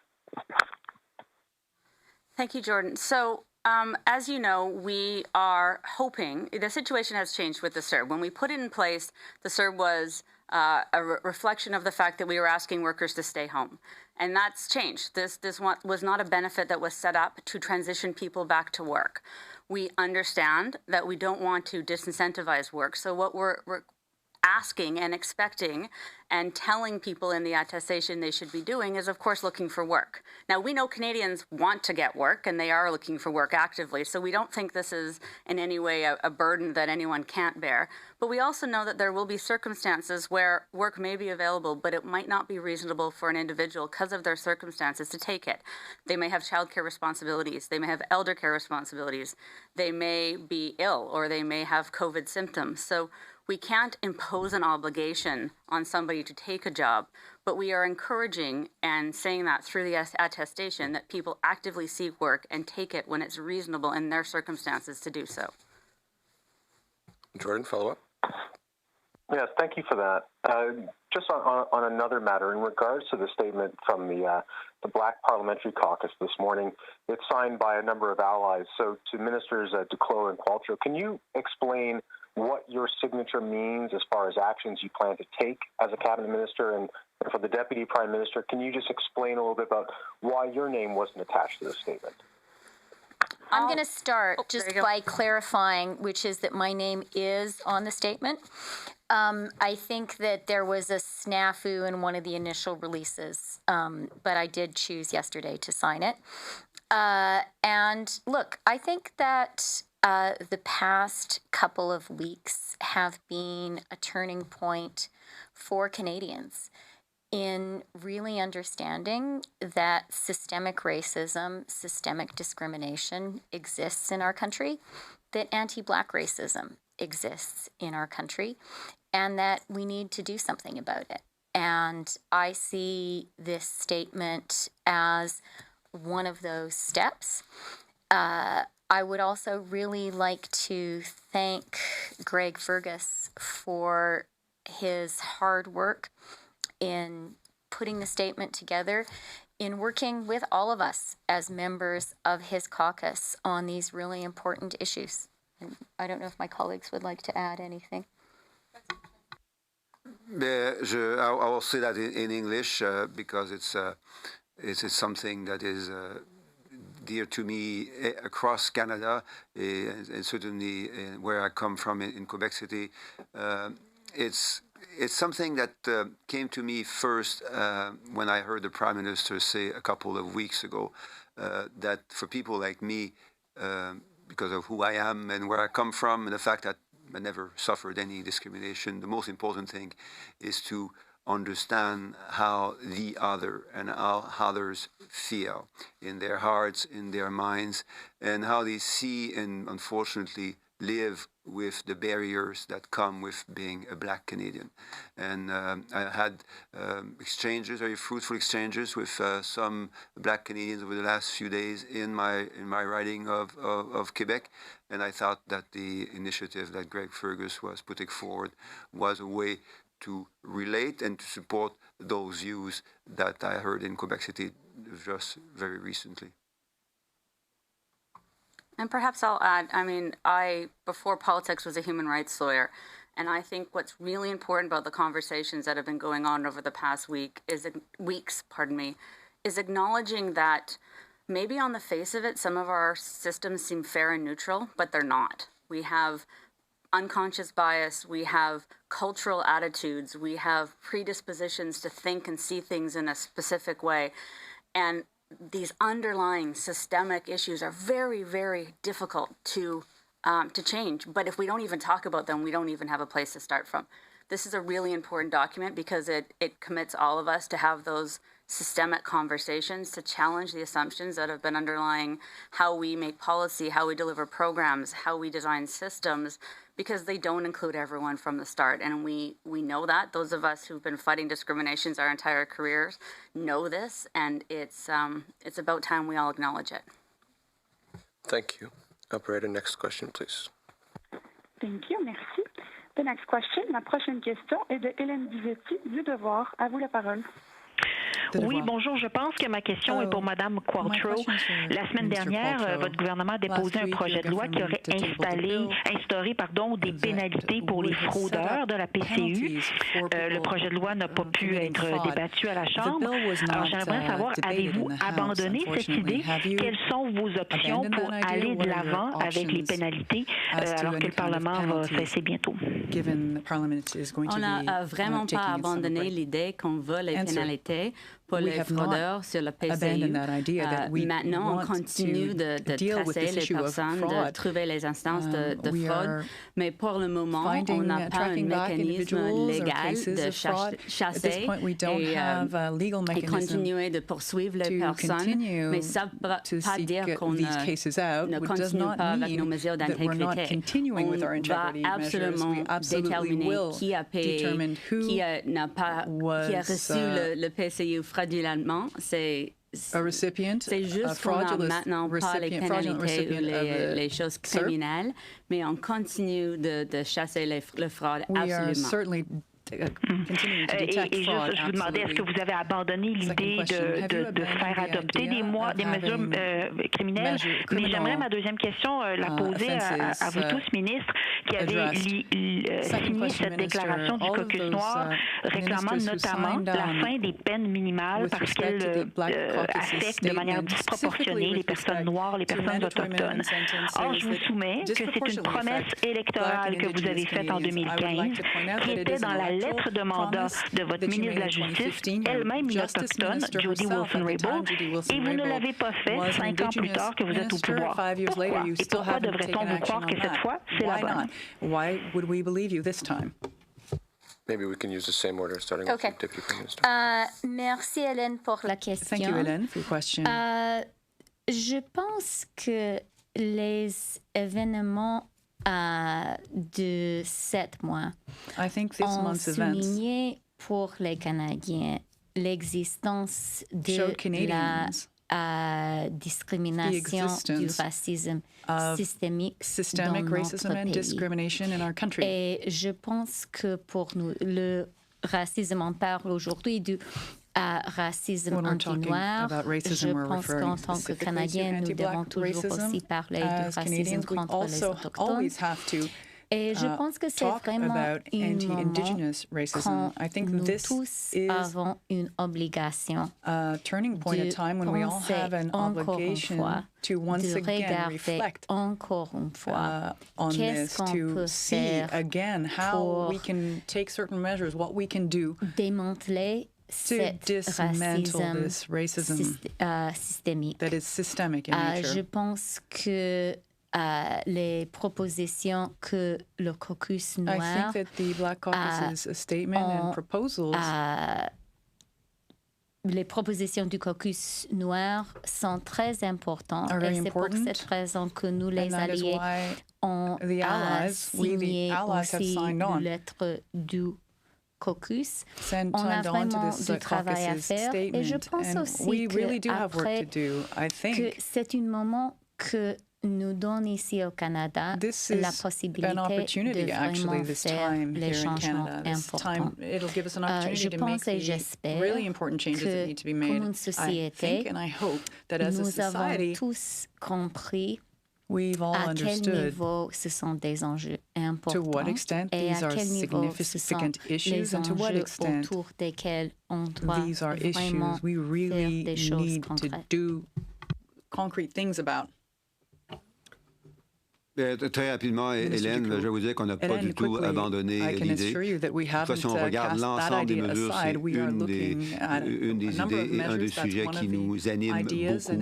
P: Thank you, Jordan. So, as you know, we are hoping, the situation has changed with the CERB. When we put it in place, the CERB was a reflection of the fact that we were asking workers to stay home. And that's changed. This was not a benefit that was set up to transition people back to work. We understand that we don't want to disincentivize work. So what we're asking and expecting and telling people in the attestation they should be doing is, of course, looking for work. Now, we know Canadians want to get work, and they are looking for work actively, so we don't think this is in any way a burden that anyone can't bear. But we also know that there will be circumstances where work may be available, but it might not be reasonable for an individual because of their circumstances to take it. They may have childcare responsibilities. They may have elder care responsibilities. They may be ill, or they may have COVID symptoms. So we can't impose an obligation on somebody to take a job, but we are encouraging and saying that through the attestation that people actively seek work and take it when it's reasonable in their circumstances to do so.
R: Jordan, follow up?
T: Yes, thank you for that. Just on another matter, in regards to the statement from the Black Parliamentary Caucus this morning, it's signed by a number of allies. So to Ministers Duclos and Qualtrough, can you explain what your signature means as far as actions you plan to take as a cabinet minister? And for the Deputy Prime Minister, can you just explain a little bit about why your name wasn't attached to this statement?
M: I'm going to start just by clarifying, which is that my name is on the statement. I think that there was a snafu in one of the initial releases, but I did choose yesterday to sign it. And look, I think that the past couple of weeks have been a turning point for Canadians in really understanding that systemic racism, systemic discrimination exists in our country, that anti-Black racism exists in our country and that we need to do something about it. And I see this statement as one of those steps. I would also really like to thank Greg Fergus for his hard work in putting the statement together, in working with all of us as members of his caucus on these really important issues. And I don't know if my colleagues would like to add anything.
Q: I will say that in English because it's something that is dear to me across Canada, and certainly where I come from in Quebec City. It's something that came to me first when I heard the Prime Minister say a couple of weeks ago that for people like me, because of who I am and where I come from and the fact that I never suffered any discrimination, the most important thing is to understand how the other and how others feel in their hearts, in their minds, and how they see and unfortunately live with the barriers that come with being a Black Canadian. And I had exchanges, very fruitful exchanges with some Black Canadians over the last few days in my riding of Quebec. And I thought that the initiative that Greg Fergus was putting forward was a way to relate and to support those views that I heard in Quebec City just very recently.
P: And perhaps I'll add, I, before politics, was a human rights lawyer. And I think what's really important about the conversations that have been going on over the past weeks, is acknowledging that maybe on the face of it, some of our systems seem fair and neutral, but they're not. We have unconscious bias, we have cultural attitudes, we have predispositions to think and see things in a specific way. And these underlying systemic issues are very, very difficult to change. But if we don't even talk about them, we don't even have a place to start from. This is a really important document because it commits all of us to have those systemic conversations, to challenge the assumptions that have been underlying how we make policy, how we deliver programs, how we design systems, because they don't include everyone from the start. And we know that. Those of us who've been fighting discriminations our entire careers know this, and it's about time we all acknowledge it.
R: Thank you. Operator, next question, please.
S: Thank you, merci. The next question, la prochaine question est de Hélène Bizetti du Devoir. À vous la parole.
U: Oui, bonjour. Je pense que ma question est pour Mme Qualtrough. La semaine dernière, votre gouvernement a déposé un projet de loi qui aurait instauré des pénalités pour les fraudeurs de la PCU. Le projet de loi n'a pas pu être débattu à la Chambre. Alors, j'aimerais savoir, avez-vous abandonné cette idée? Quelles sont vos options pour aller de l'avant avec les pénalités alors que le Parlement va cesser bientôt?
P: On n'a vraiment pas abandonné l'idée qu'on veut les pénalités pour les fraudeurs sur le PCU. Maintenant, on continue de tracer les personnes, de trouver les instances de fraude, mais pour le moment, on n'a pas un mécanisme légal de chasser et continuer de poursuivre les personnes, mais ça ne veut pas dire qu'on ne continue pas avec nos mesures d'intégrité. On va absolument déterminer qui a payé, qui a reçu le PCU fraudulemment. C'est juste qu'on n'a maintenant pas les pénalités ou les choses criminelles, mais on continue de chasser le fraude absolument.
U: Et juste, je vous demandais, est-ce que vous avez abandonné l'idée de faire adopter des mesures criminelles? Mais j'aimerais ma deuxième question la poser à vous tous, ministres, qui avez signé cette déclaration du caucus noir réclamant notamment la fin des peines minimales parce qu'elles affectent de manière disproportionnée les personnes noires, les personnes autochtones. Or, je vous soumets que c'est une promesse électorale que vous avez faite en 2015 qui était dans la lettre de mandat de votre ministre de la Justice, elle-même une autochtone, Jody Wilson-Raybould, et vous ne l'avez pas fait 5 ans plus tard que vous êtes au pouvoir. Pourquoi? Et pourquoi devrait-on vous croire que cette fois, c'est la bonne?
N: Why would we believe you this time?
R: Maybe we can use the same order, starting with the Deputy Prime Minister.
M: Merci Hélène pour la question.
N: Thank you, Hélène, for your question.
M: Je pense que les événements
E: de 7 mois
N: ont
E: souligné pour les Canadiens l'existence de la discrimination, du racisme systémique dans notre pays. Et je pense que pour nous, le racisme, on parle aujourd'hui du racisme anti-noir. Je pense qu'en tant que Canadiens, nous devons toujours aussi parler du racisme contre les Autochtones. Et je pense que c'est vraiment un moment quand nous tous avons une obligation de penser encore une fois, de regarder encore une fois qu'est-ce qu'on peut faire pour démanteler ce racisme systémique. Je pense que les propositions que le caucus noir les propositions du caucus noir sont très importantes et c'est pour cette raison que nous, les alliés, ont signé aussi une lettre du caucus. On a vraiment du travail à faire et je pense aussi que c'est un moment que nous donne ici au Canada la possibilité de vraiment faire les changements importants. Je pense et j'espère que, comme une société, nous avons tous compris à quel niveau ce sont des enjeux importants et à quel niveau ce sont les enjeux autour desquels on doit vraiment faire des choses concrètes.
Q: Très rapidement, Hélène, je vais vous dire qu'on n'a pas du tout abandonné l'idée. Si on regarde l'ensemble des mesures, c'est une des idées et un des sujets qui nous anime beaucoup.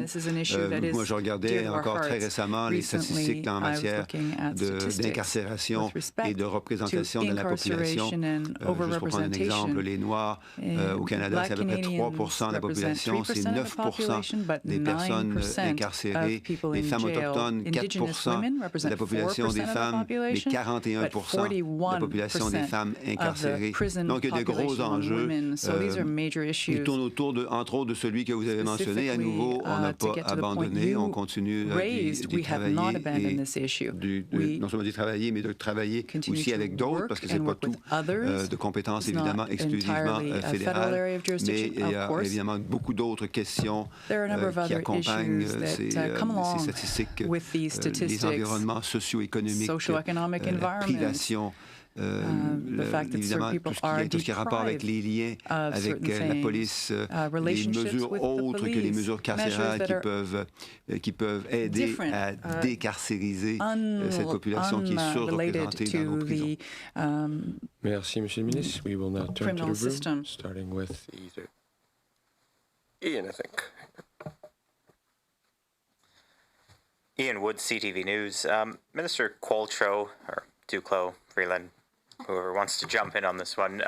Q: Moi, je regardais encore très récemment les statistiques en matière d'incarcération et de représentation de la population. Juste pour prendre un exemple, les Noirs au Canada, c'est à peu près 3 de la population, c'est 9 des personnes incarcérées. Les femmes autochtones, 4 de la population des femmes, mais 41 de la population des femmes incarcérées. Donc, il y a de gros enjeux. Ils tournent autour, entre autres, de celui que vous avez mentionné. À nouveau, on n'a pas abandonné. On continue d'y travailler. Non seulement d'y travailler, mais de travailler aussi avec d'autres, parce que ce n'est pas tout de compétences, évidemment, exclusivement fédérales. Mais il y a évidemment beaucoup d'autres questions qui accompagnent ces statistiques, les environnements socio-économique, privation, évidemment tout ce qui a rapport avec les liens avec la police, les mesures autres que les mesures carcérales qui peuvent aider à décarcériser cette population qui est surreprésentée dans nos prisons.
R: Merci, Monsieur le Ministre. We will now turn to the room, starting with Ian, I think.
V: Ian Wood, CTV News. Minister Qualtrough, or Duclos, Freeland, whoever wants to jump in on this one.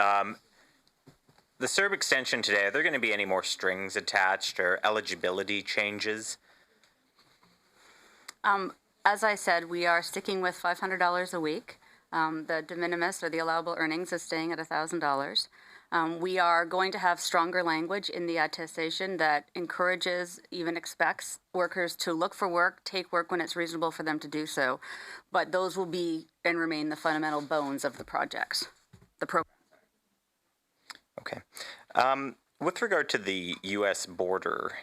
V: The CERB extension today, are there going to be any more strings attached or eligibility changes?
P: As I said, we are sticking with $500 a week. The de minimis, or the allowable earnings, is staying at $1,000. We are going to have stronger language in the attestation that encourages, even expects, workers to look for work, take work when it's reasonable for them to do so. But those will be and remain the fundamental bones of the projects, the program.
V: Okay. With regard to the U.S. border,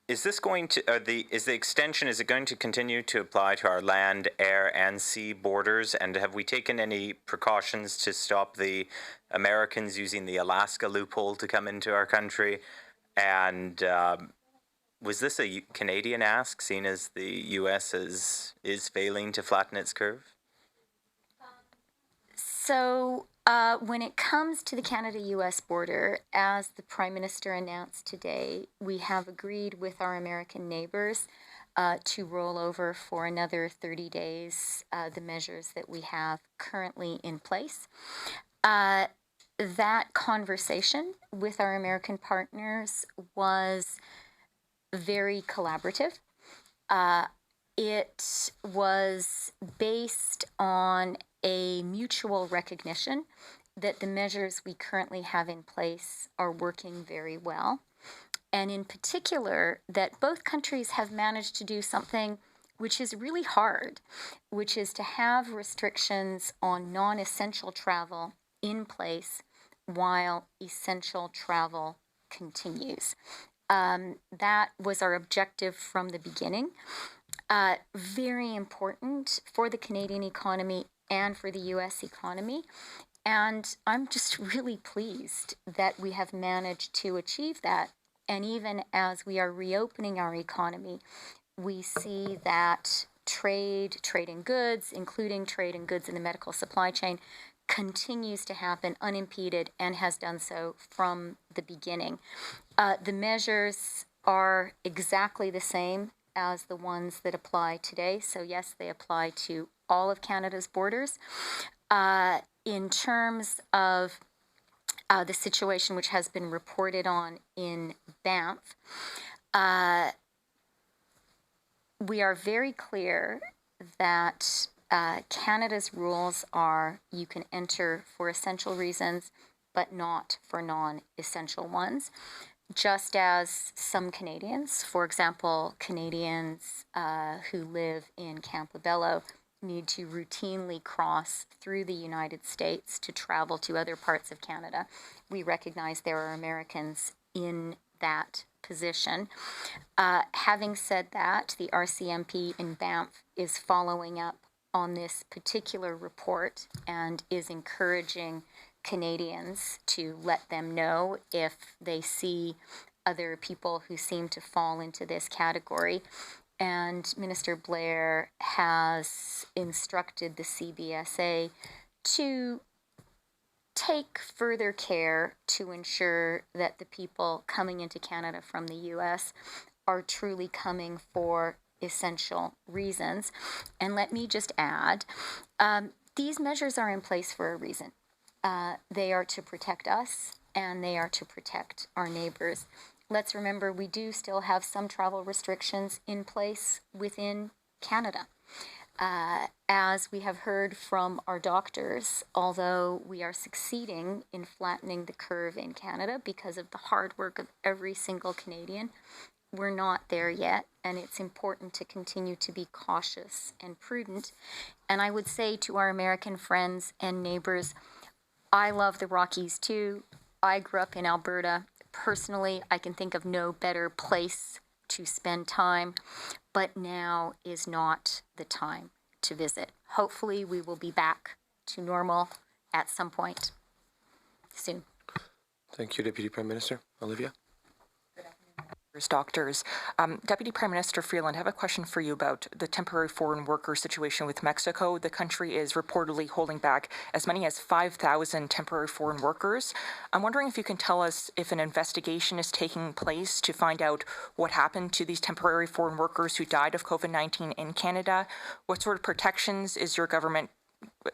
V: is this going to is the extension, is it going to continue to apply to our land, air, and sea borders? And have we taken any precautions to stop the Americans using the Alaska loophole to come into our country? And was this a Canadian ask, seen as the U.S. is failing to flatten its curve?
M: So when it comes to the Canada-U.S. border, as the Prime Minister announced today, we have agreed with our American neighbors to roll over for another 30 days the measures that we have currently in place. That conversation with our American partners was very collaborative. It was based on a mutual recognition that the measures we currently have in place are working very well. And in particular, that both countries have managed to do something which is really hard, which is to have restrictions on non-essential travel in place while essential travel continues. That was our objective from the beginning. Very important for the Canadian economy and for the U.S. economy. And I'm just really pleased that we have managed to achieve that. And even as we are reopening our economy, we see that trade in goods, including trade in goods in the medical supply chain, continues to happen unimpeded and has done so from the beginning. The measures are exactly the same as the ones that apply today. So yes, they apply to all of Canada's borders. In terms of the situation which has been reported on in Banff, we are very clear that Canada's rules are you can enter for essential reasons, but not for non-essential ones. Just as some Canadians, for example, Canadians who live in Campobello, need to routinely cross through the United States to travel to other parts of Canada. We recognize there are Americans in that position. Having said that, the RCMP in Banff is following up on this particular report and is encouraging Canadians to let them know if they see other people who seem to fall into this category. And Minister Blair has instructed the CBSA to take further care to ensure that the people coming into Canada from the U.S. are truly coming for essential reasons. And let me just add, these measures are in place for a reason. They are to protect us and they are to protect our neighbors. Let's remember, we do still have some travel restrictions in place within Canada. As we have heard from our doctors, although we are succeeding in flattening the curve in Canada because of the hard work of every single Canadian, we're not there yet, and it's important to continue to be cautious and prudent. And I would say to our American friends and neighbors, I love the Rockies too. I grew up in Alberta. Personally, I can think of no better place to spend time, but now is not the time to visit. Hopefully, we will be back to normal at some point soon.
R: Thank you, Deputy Prime Minister. Olivia?
F: Doctors. Deputy Prime Minister Freeland, I have a question for you about the temporary foreign worker situation with Mexico. The country is reportedly holding back as many as 5,000 temporary foreign workers. I'm wondering if you can tell us if an investigation is taking place to find out what happened to these temporary foreign workers who died of COVID-19 in Canada. What sort of protections is your government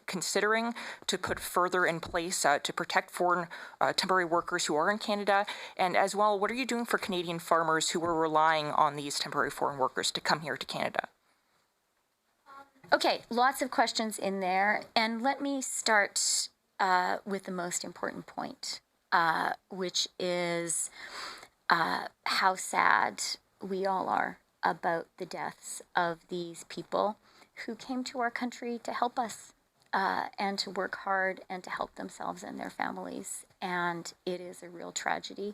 F: considering to put further in place to protect foreign temporary workers who are in Canada? And as well, what are you doing for Canadian farmers who are relying on these temporary foreign workers to come here to Canada?
M: Okay, lots of questions in there. And let me start with the most important point, which is how sad we all are about the deaths of these people who came to our country to help us and to work hard and to help themselves and their families. And it is a real tragedy.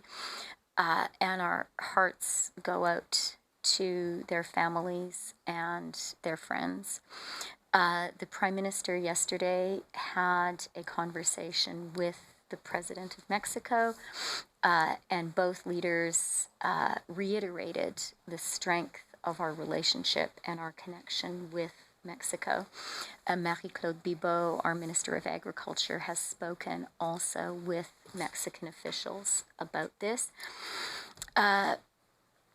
M: And our hearts go out to their families and their friends. The Prime Minister yesterday had a conversation with the President of Mexico, and both leaders reiterated the strength of our relationship and our connection with Mexico. Marie-Claude Bibeau, our Minister of Agriculture, has spoken also with Mexican officials about this.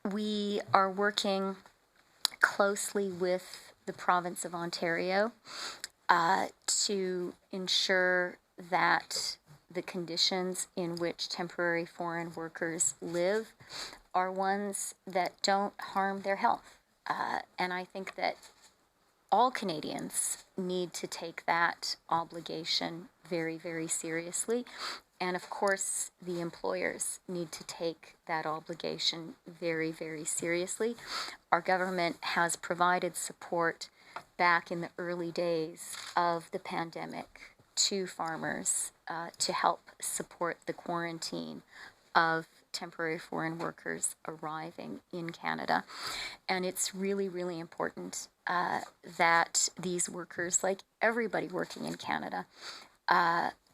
M: We are working closely with the province of Ontario to ensure that the conditions in which temporary foreign workers live are ones that don't harm their health And I think that all Canadians need to take that obligation very, very seriously. And of course, the employers need to take that obligation very, very seriously. Our government has provided support back in the early days of the pandemic to farmers to help support the quarantine of temporary foreign workers arriving in Canada. And it's really, really important that these workers, like everybody working in Canada,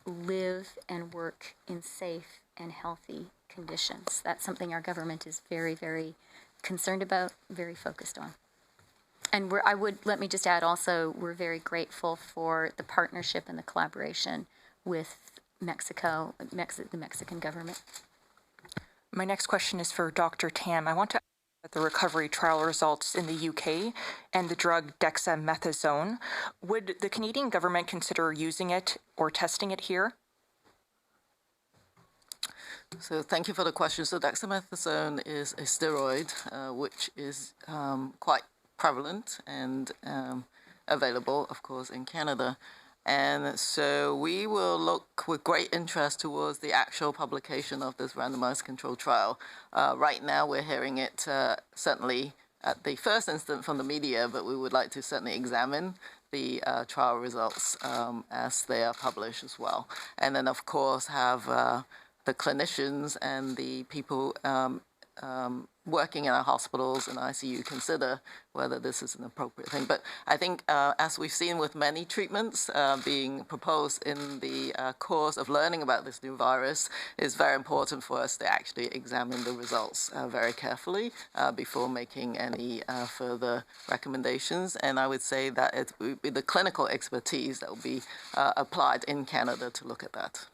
M: live and work in safe and healthy conditions. That's something our government is very, very concerned about, very focused on. And let me just add also, we're very grateful for the partnership and the collaboration with Mexico, the Mexican government.
F: My next question is for Dr. Tam. I want to ask about the recovery trial results in the UK and the drug dexamethasone. Would the Canadian government consider using it or testing it here?
O: So thank you for the question. So dexamethasone is a steroid which is quite prevalent and available, of course, in Canada. And so we will look with great interest towards the actual publication of this randomized controlled trial. Right now, we're hearing it certainly at the first instance from the media, but we would like to certainly examine the trial results as they are published as well. And then, of course, have the clinicians and the people working in our hospitals and ICU consider whether this is an appropriate thing. But I think as we've seen with many treatments being proposed in the course of learning about this new virus, it's very important for us to actually examine the results very carefully before making any further recommendations. And I would say that it would be the clinical expertise that will be applied in Canada to look at that.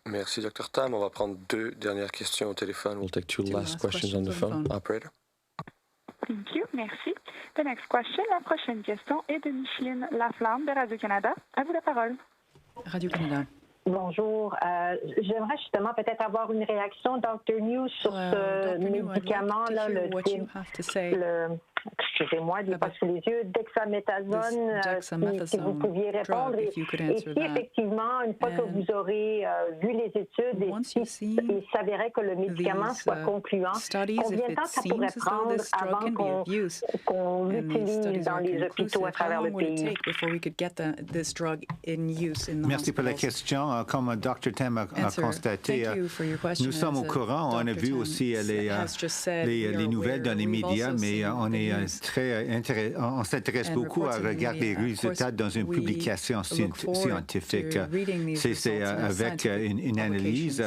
R: Merci, Dr. Tam. On va prendre deux dernières questions au téléphone. We'll take two last questions on the phone. Operator.
S: Thank you. Merci. The next question, la prochaine question est de Micheline Laflamme de Radio-Canada. À vous la parole.
N: Radio-Canada.
D: Bonjour. J'aimerais justement peut-être avoir une réaction, Dr. New, sur ce médicament, là, excusez-moi, j'ai pas sous les yeux, dexamethasone, si vous pouviez répondre. Et si effectivement, une fois que vous aurez vu les études et si il s'avérait que le médicament soit concluant, combien de temps ça pourrait prendre avant qu'on l'utilise dans les hôpitaux à travers le pays?
I: Merci pour la question. Comme Dr. Tam a constaté, nous sommes au courant. On a vu aussi les nouvelles dans les médias, mais on s'intéresse beaucoup à regarder les résultats dans une publication scientifique. C'est avec une analyse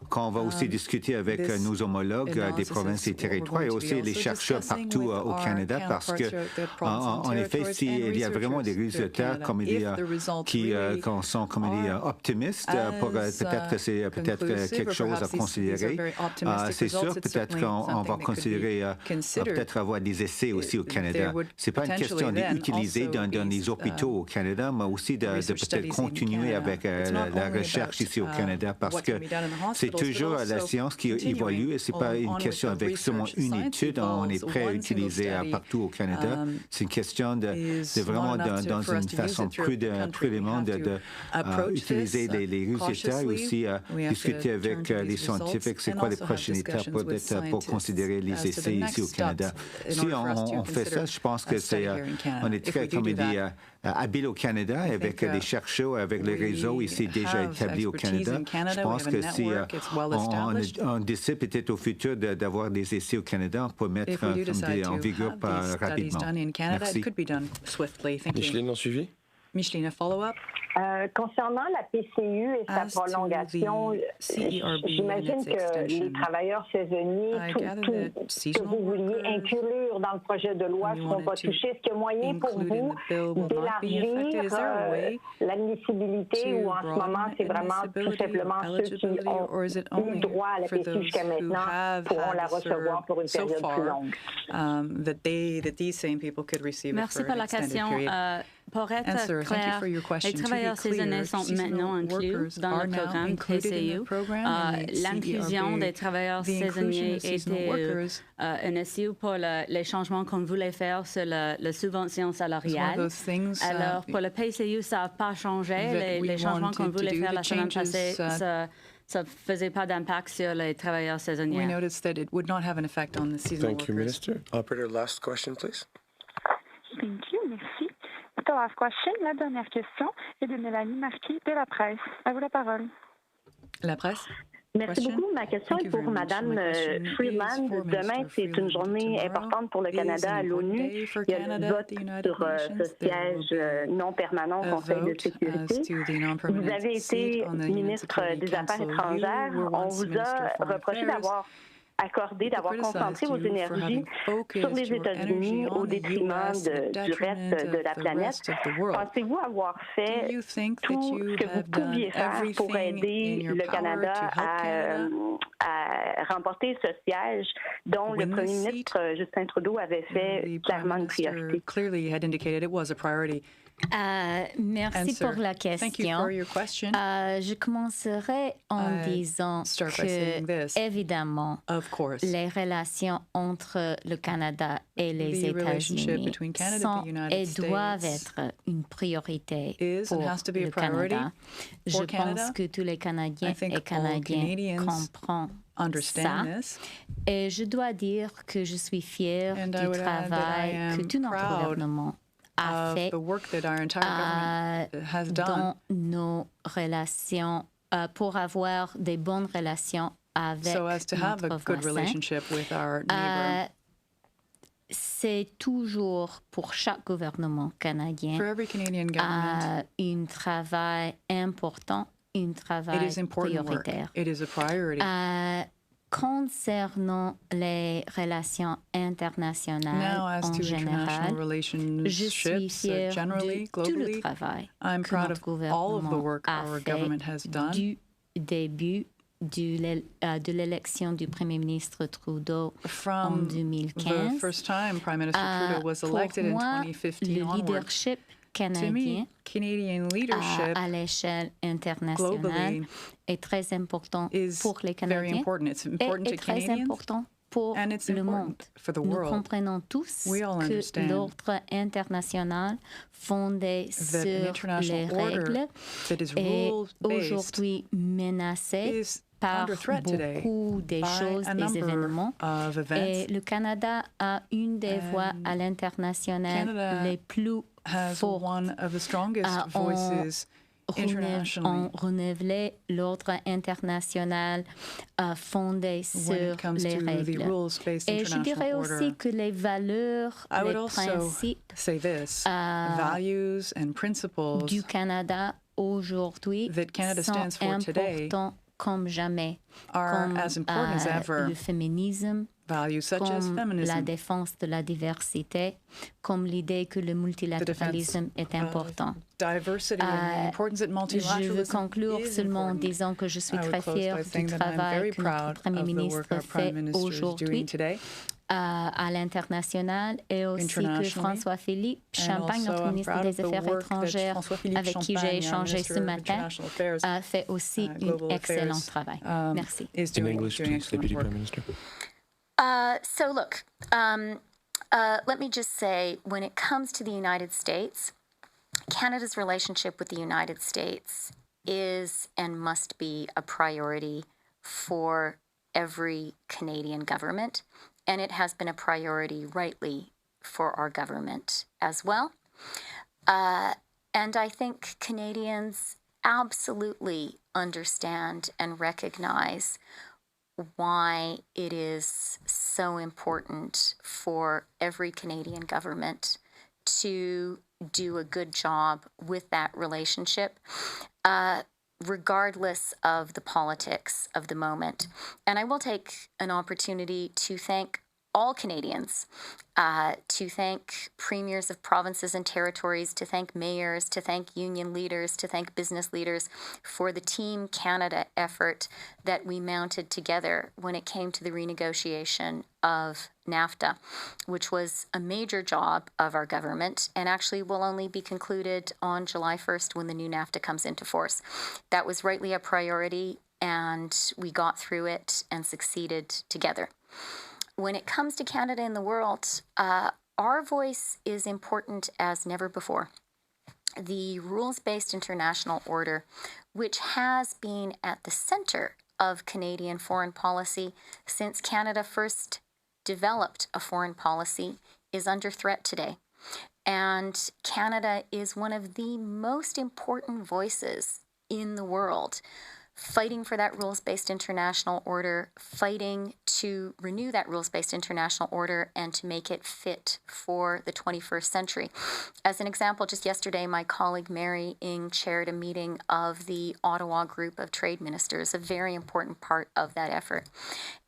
I: qu'on va aussi discuter avec nos homologues des provinces et territoires et aussi les chercheurs partout au Canada parce que, en effet, s'il y a vraiment des résultats comme qui sont optimistes, peut-être que c'est quelque chose à considérer. C'est sûr, peut-être qu'on va considérer peut-être avoir des essais aussi au Canada. C'est pas une question d'utiliser dans les hôpitaux au Canada, mais aussi de peut-être continuer avec la recherche ici au Canada parce que c'est toujours la science qui évolue et ce n'est pas une question avec seulement une étude. On est prêt à utiliser partout au Canada. C'est une question de vraiment dans une façon prudemment d'utiliser les résultats et aussi discuter avec les scientifiques c'est quoi les prochaines étapes pour considérer les essais ici au Canada. Si on fait ça, je pense que on est très, comme il dit, habile au Canada avec les chercheurs, avec les réseaux ici déjà établis au Canada. Je pense que si on décide peut-être au futur d'avoir des essais au Canada, on peut mettre en vigueur rapidement. Merci.
R: Micheline, en suivi?
N: Micheline, a follow-up?
D: Concernant la PCU et sa prolongation, j'imagine que les travailleurs saisonniers, tout que vous vouliez inclure dans le projet de loi ne seront pas touchés. Est-ce qu'il y a moyen pour vous d'élargir l'admissibilité ou en ce moment, c'est vraiment tout simplement ceux qui ont eu droit à la PCU jusqu'à maintenant pourront la recevoir pour une période plus longue?
N: Merci
B: pour la question.
P: Pour être
N: answer. Thank you
P: clair,
N: for your question.
P: les travailleurs saisonniers sont maintenant inclus dans le programme PCU. L'inclusion des travailleurs saisonniers était un issue pour les changements qu'on voulait faire sur la subvention salariale. Alors, pour le PCU, ça n'a pas changé. Les changements qu'on voulait faire la semaine passée, ça ne faisait pas d'impact sur les travailleurs saisonniers.
N: We noticed that it would not have an effect on the seasonal
R: Thank you, Minister. Operator, last question, please.
S: Thank you, merci. The last question, la dernière question, est de Mélanie Marquis de La Presse. À vous la parole.
N: La Presse.
D: Merci beaucoup. Ma question est pour Madame Freeland. Demain, c'est une journée importante pour le Canada à l'ONU. Il y a le vote sur ce siège non permanent au Conseil de sécurité. Vous avez été ministre des Affaires étrangères. On vous a reproché d'avoir concentré vos énergies sur les États-Unis au détriment du reste de la planète. Pensez-vous avoir fait tout ce que vous pouviez faire pour aider le Canada à remporter ce siège dont le premier ministre Justin Trudeau avait fait clairement une priorité?
E: Merci pour la question. Je commencerai en disant que, évidemment, les relations entre le Canada et les États-Unis sont et doivent être une priorité pour le Canada. Je pense que tous les Canadiens et Canadiennes comprennent ça. Et je dois dire que je suis fière du travail que tout notre gouvernement a fait dans nos relations pour avoir des bonnes relations avec notre voisin. C'est toujours pour chaque gouvernement canadien un travail important, un travail prioritaire. Concernant les relations internationales en général, je suis fière de tout le travail que notre gouvernement a fait du début de l'élection du Premier ministre Trudeau en 2015. Pour moi, le leadership canadien à l'échelle internationale est très important pour les Canadiens et est très important pour le monde. Nous comprenons tous que l'ordre international fondé sur les règles est aujourd'hui menacé par beaucoup des choses, des événements. Et le Canada a une des voix à l'international les plus fortes. On renouvelé l'ordre international fondé sur les règles. Et je dirais aussi que les valeurs, les principes du Canada aujourd'hui sont importants comme jamais, comme le féminisme, comme la défense de la diversité, comme l'idée que le multilatéralisme est important. Je veux conclure seulement en disant que je suis très fière du travail que notre Premier ministre fait aujourd'hui à l'international et aussi que François-Philippe Champagne, notre ministre des Affaires étrangères, avec qui j'ai échangé ce matin, fait aussi un excellent travail. Merci.
R: In English, please, Deputy Prime Minister.
M: So look, let me just say, when it comes to the United States, Canada's relationship with the United States is and must be a priority for every Canadian government, and it has been a priority rightly for our government as well. And I think Canadians absolutely understand and recognize why it is so important for every Canadian government to do a good job with that relationship, regardless of the politics of the moment. And I will take an opportunity to thank all Canadians, to thank premiers of provinces and territories, to thank mayors, to thank union leaders, to thank business leaders for the Team Canada effort that we mounted together when it came to the renegotiation of NAFTA, which was a major job of our government and actually will only be concluded on July 1st when the new NAFTA comes into force. That was rightly a priority, and we got through it and succeeded together. When it comes to Canada and the world, our voice is important as never before. The rules-based international order, which has been at the center of Canadian foreign policy since Canada first developed a foreign policy, is under threat today. And Canada is one of the most important voices in the world, fighting for that rules-based international order, fighting to renew that rules-based international order and to make it fit for the 21st century. As an example, just yesterday, my colleague Mary Ng chaired a meeting of the Ottawa Group of Trade Ministers, a very important part of that effort.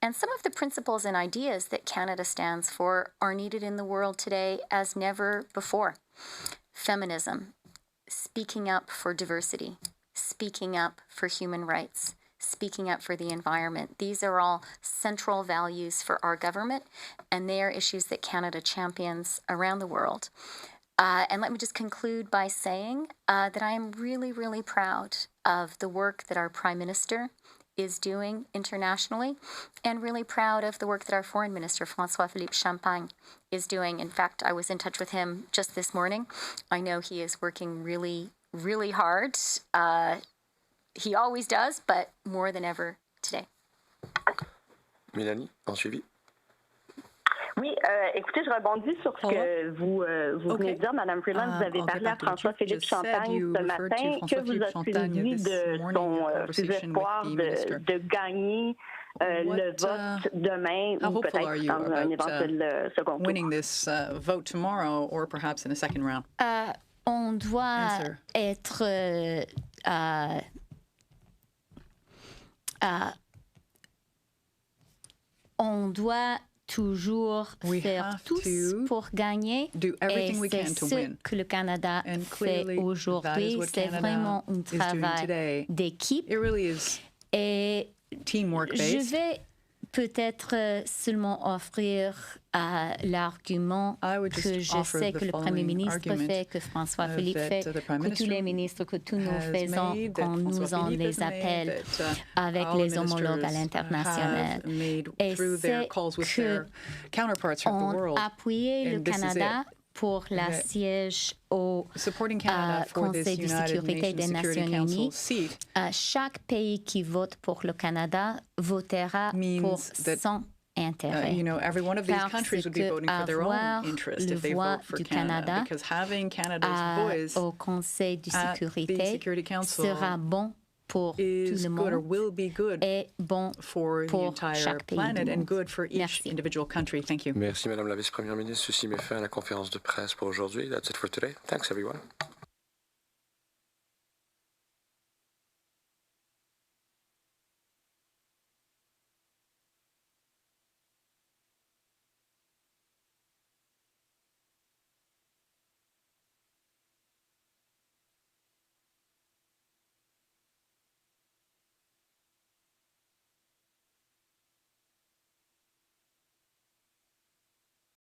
M: And some of the principles and ideas that Canada stands for are needed in the world today as never before. Feminism, speaking up for diversity, speaking up for human rights, speaking up for the environment. These are all central values for our government, and they are issues that Canada champions around the world. And let me just conclude by saying that I am really, really proud of the work that our Prime Minister is doing internationally, and really proud of the work that our Foreign Minister, François-Philippe Champagne, is doing. In fact, I was in touch with him just this morning. I know he is working really hard. He always does, but more than ever today.
R: Mélanie, en suivi.
D: Oui, écoutez, je rebondis sur ce que vous venez de dire, Mme Freeland. Vous avez parlé à François-Philippe Champagne ce matin. Que vous a-t-il dit de ses espoirs de gagner le vote demain ou peut-être dans un éventuel second tour?
N: Winning this vote tomorrow or perhaps in a second round?
E: On doit être on doit toujours faire tous pour gagner, et c'est ce que le Canada fait aujourd'hui. C'est vraiment un travail d'équipe, et je vais peut-être seulement offrir l'argument que je sais que le Premier ministre fait, que François-Philippe fait, que tous les ministres, que tous nous faisons quand nous on les appelle avec les homologues à l'international. Et c'est qu'on a appuyé le Canada pour la siège au Conseil de sécurité des Nations Unies. Chaque pays qui vote pour le Canada votera pour son intérêt.
N: Every one of these countries would be voting for their own interest if they vote for Canada, because having Canada's voice
E: au Conseil de sécurité
N: at the Security Council
E: sera bon pour tout le monde,
N: or will be good
E: et bon
N: for the entire planet and good for each individual country. Thank you.
R: Merci, Madame la Vice-Première ministre. Ceci met fin à la conférence de presse pour aujourd'hui. That's it for today. Thanks, everyone.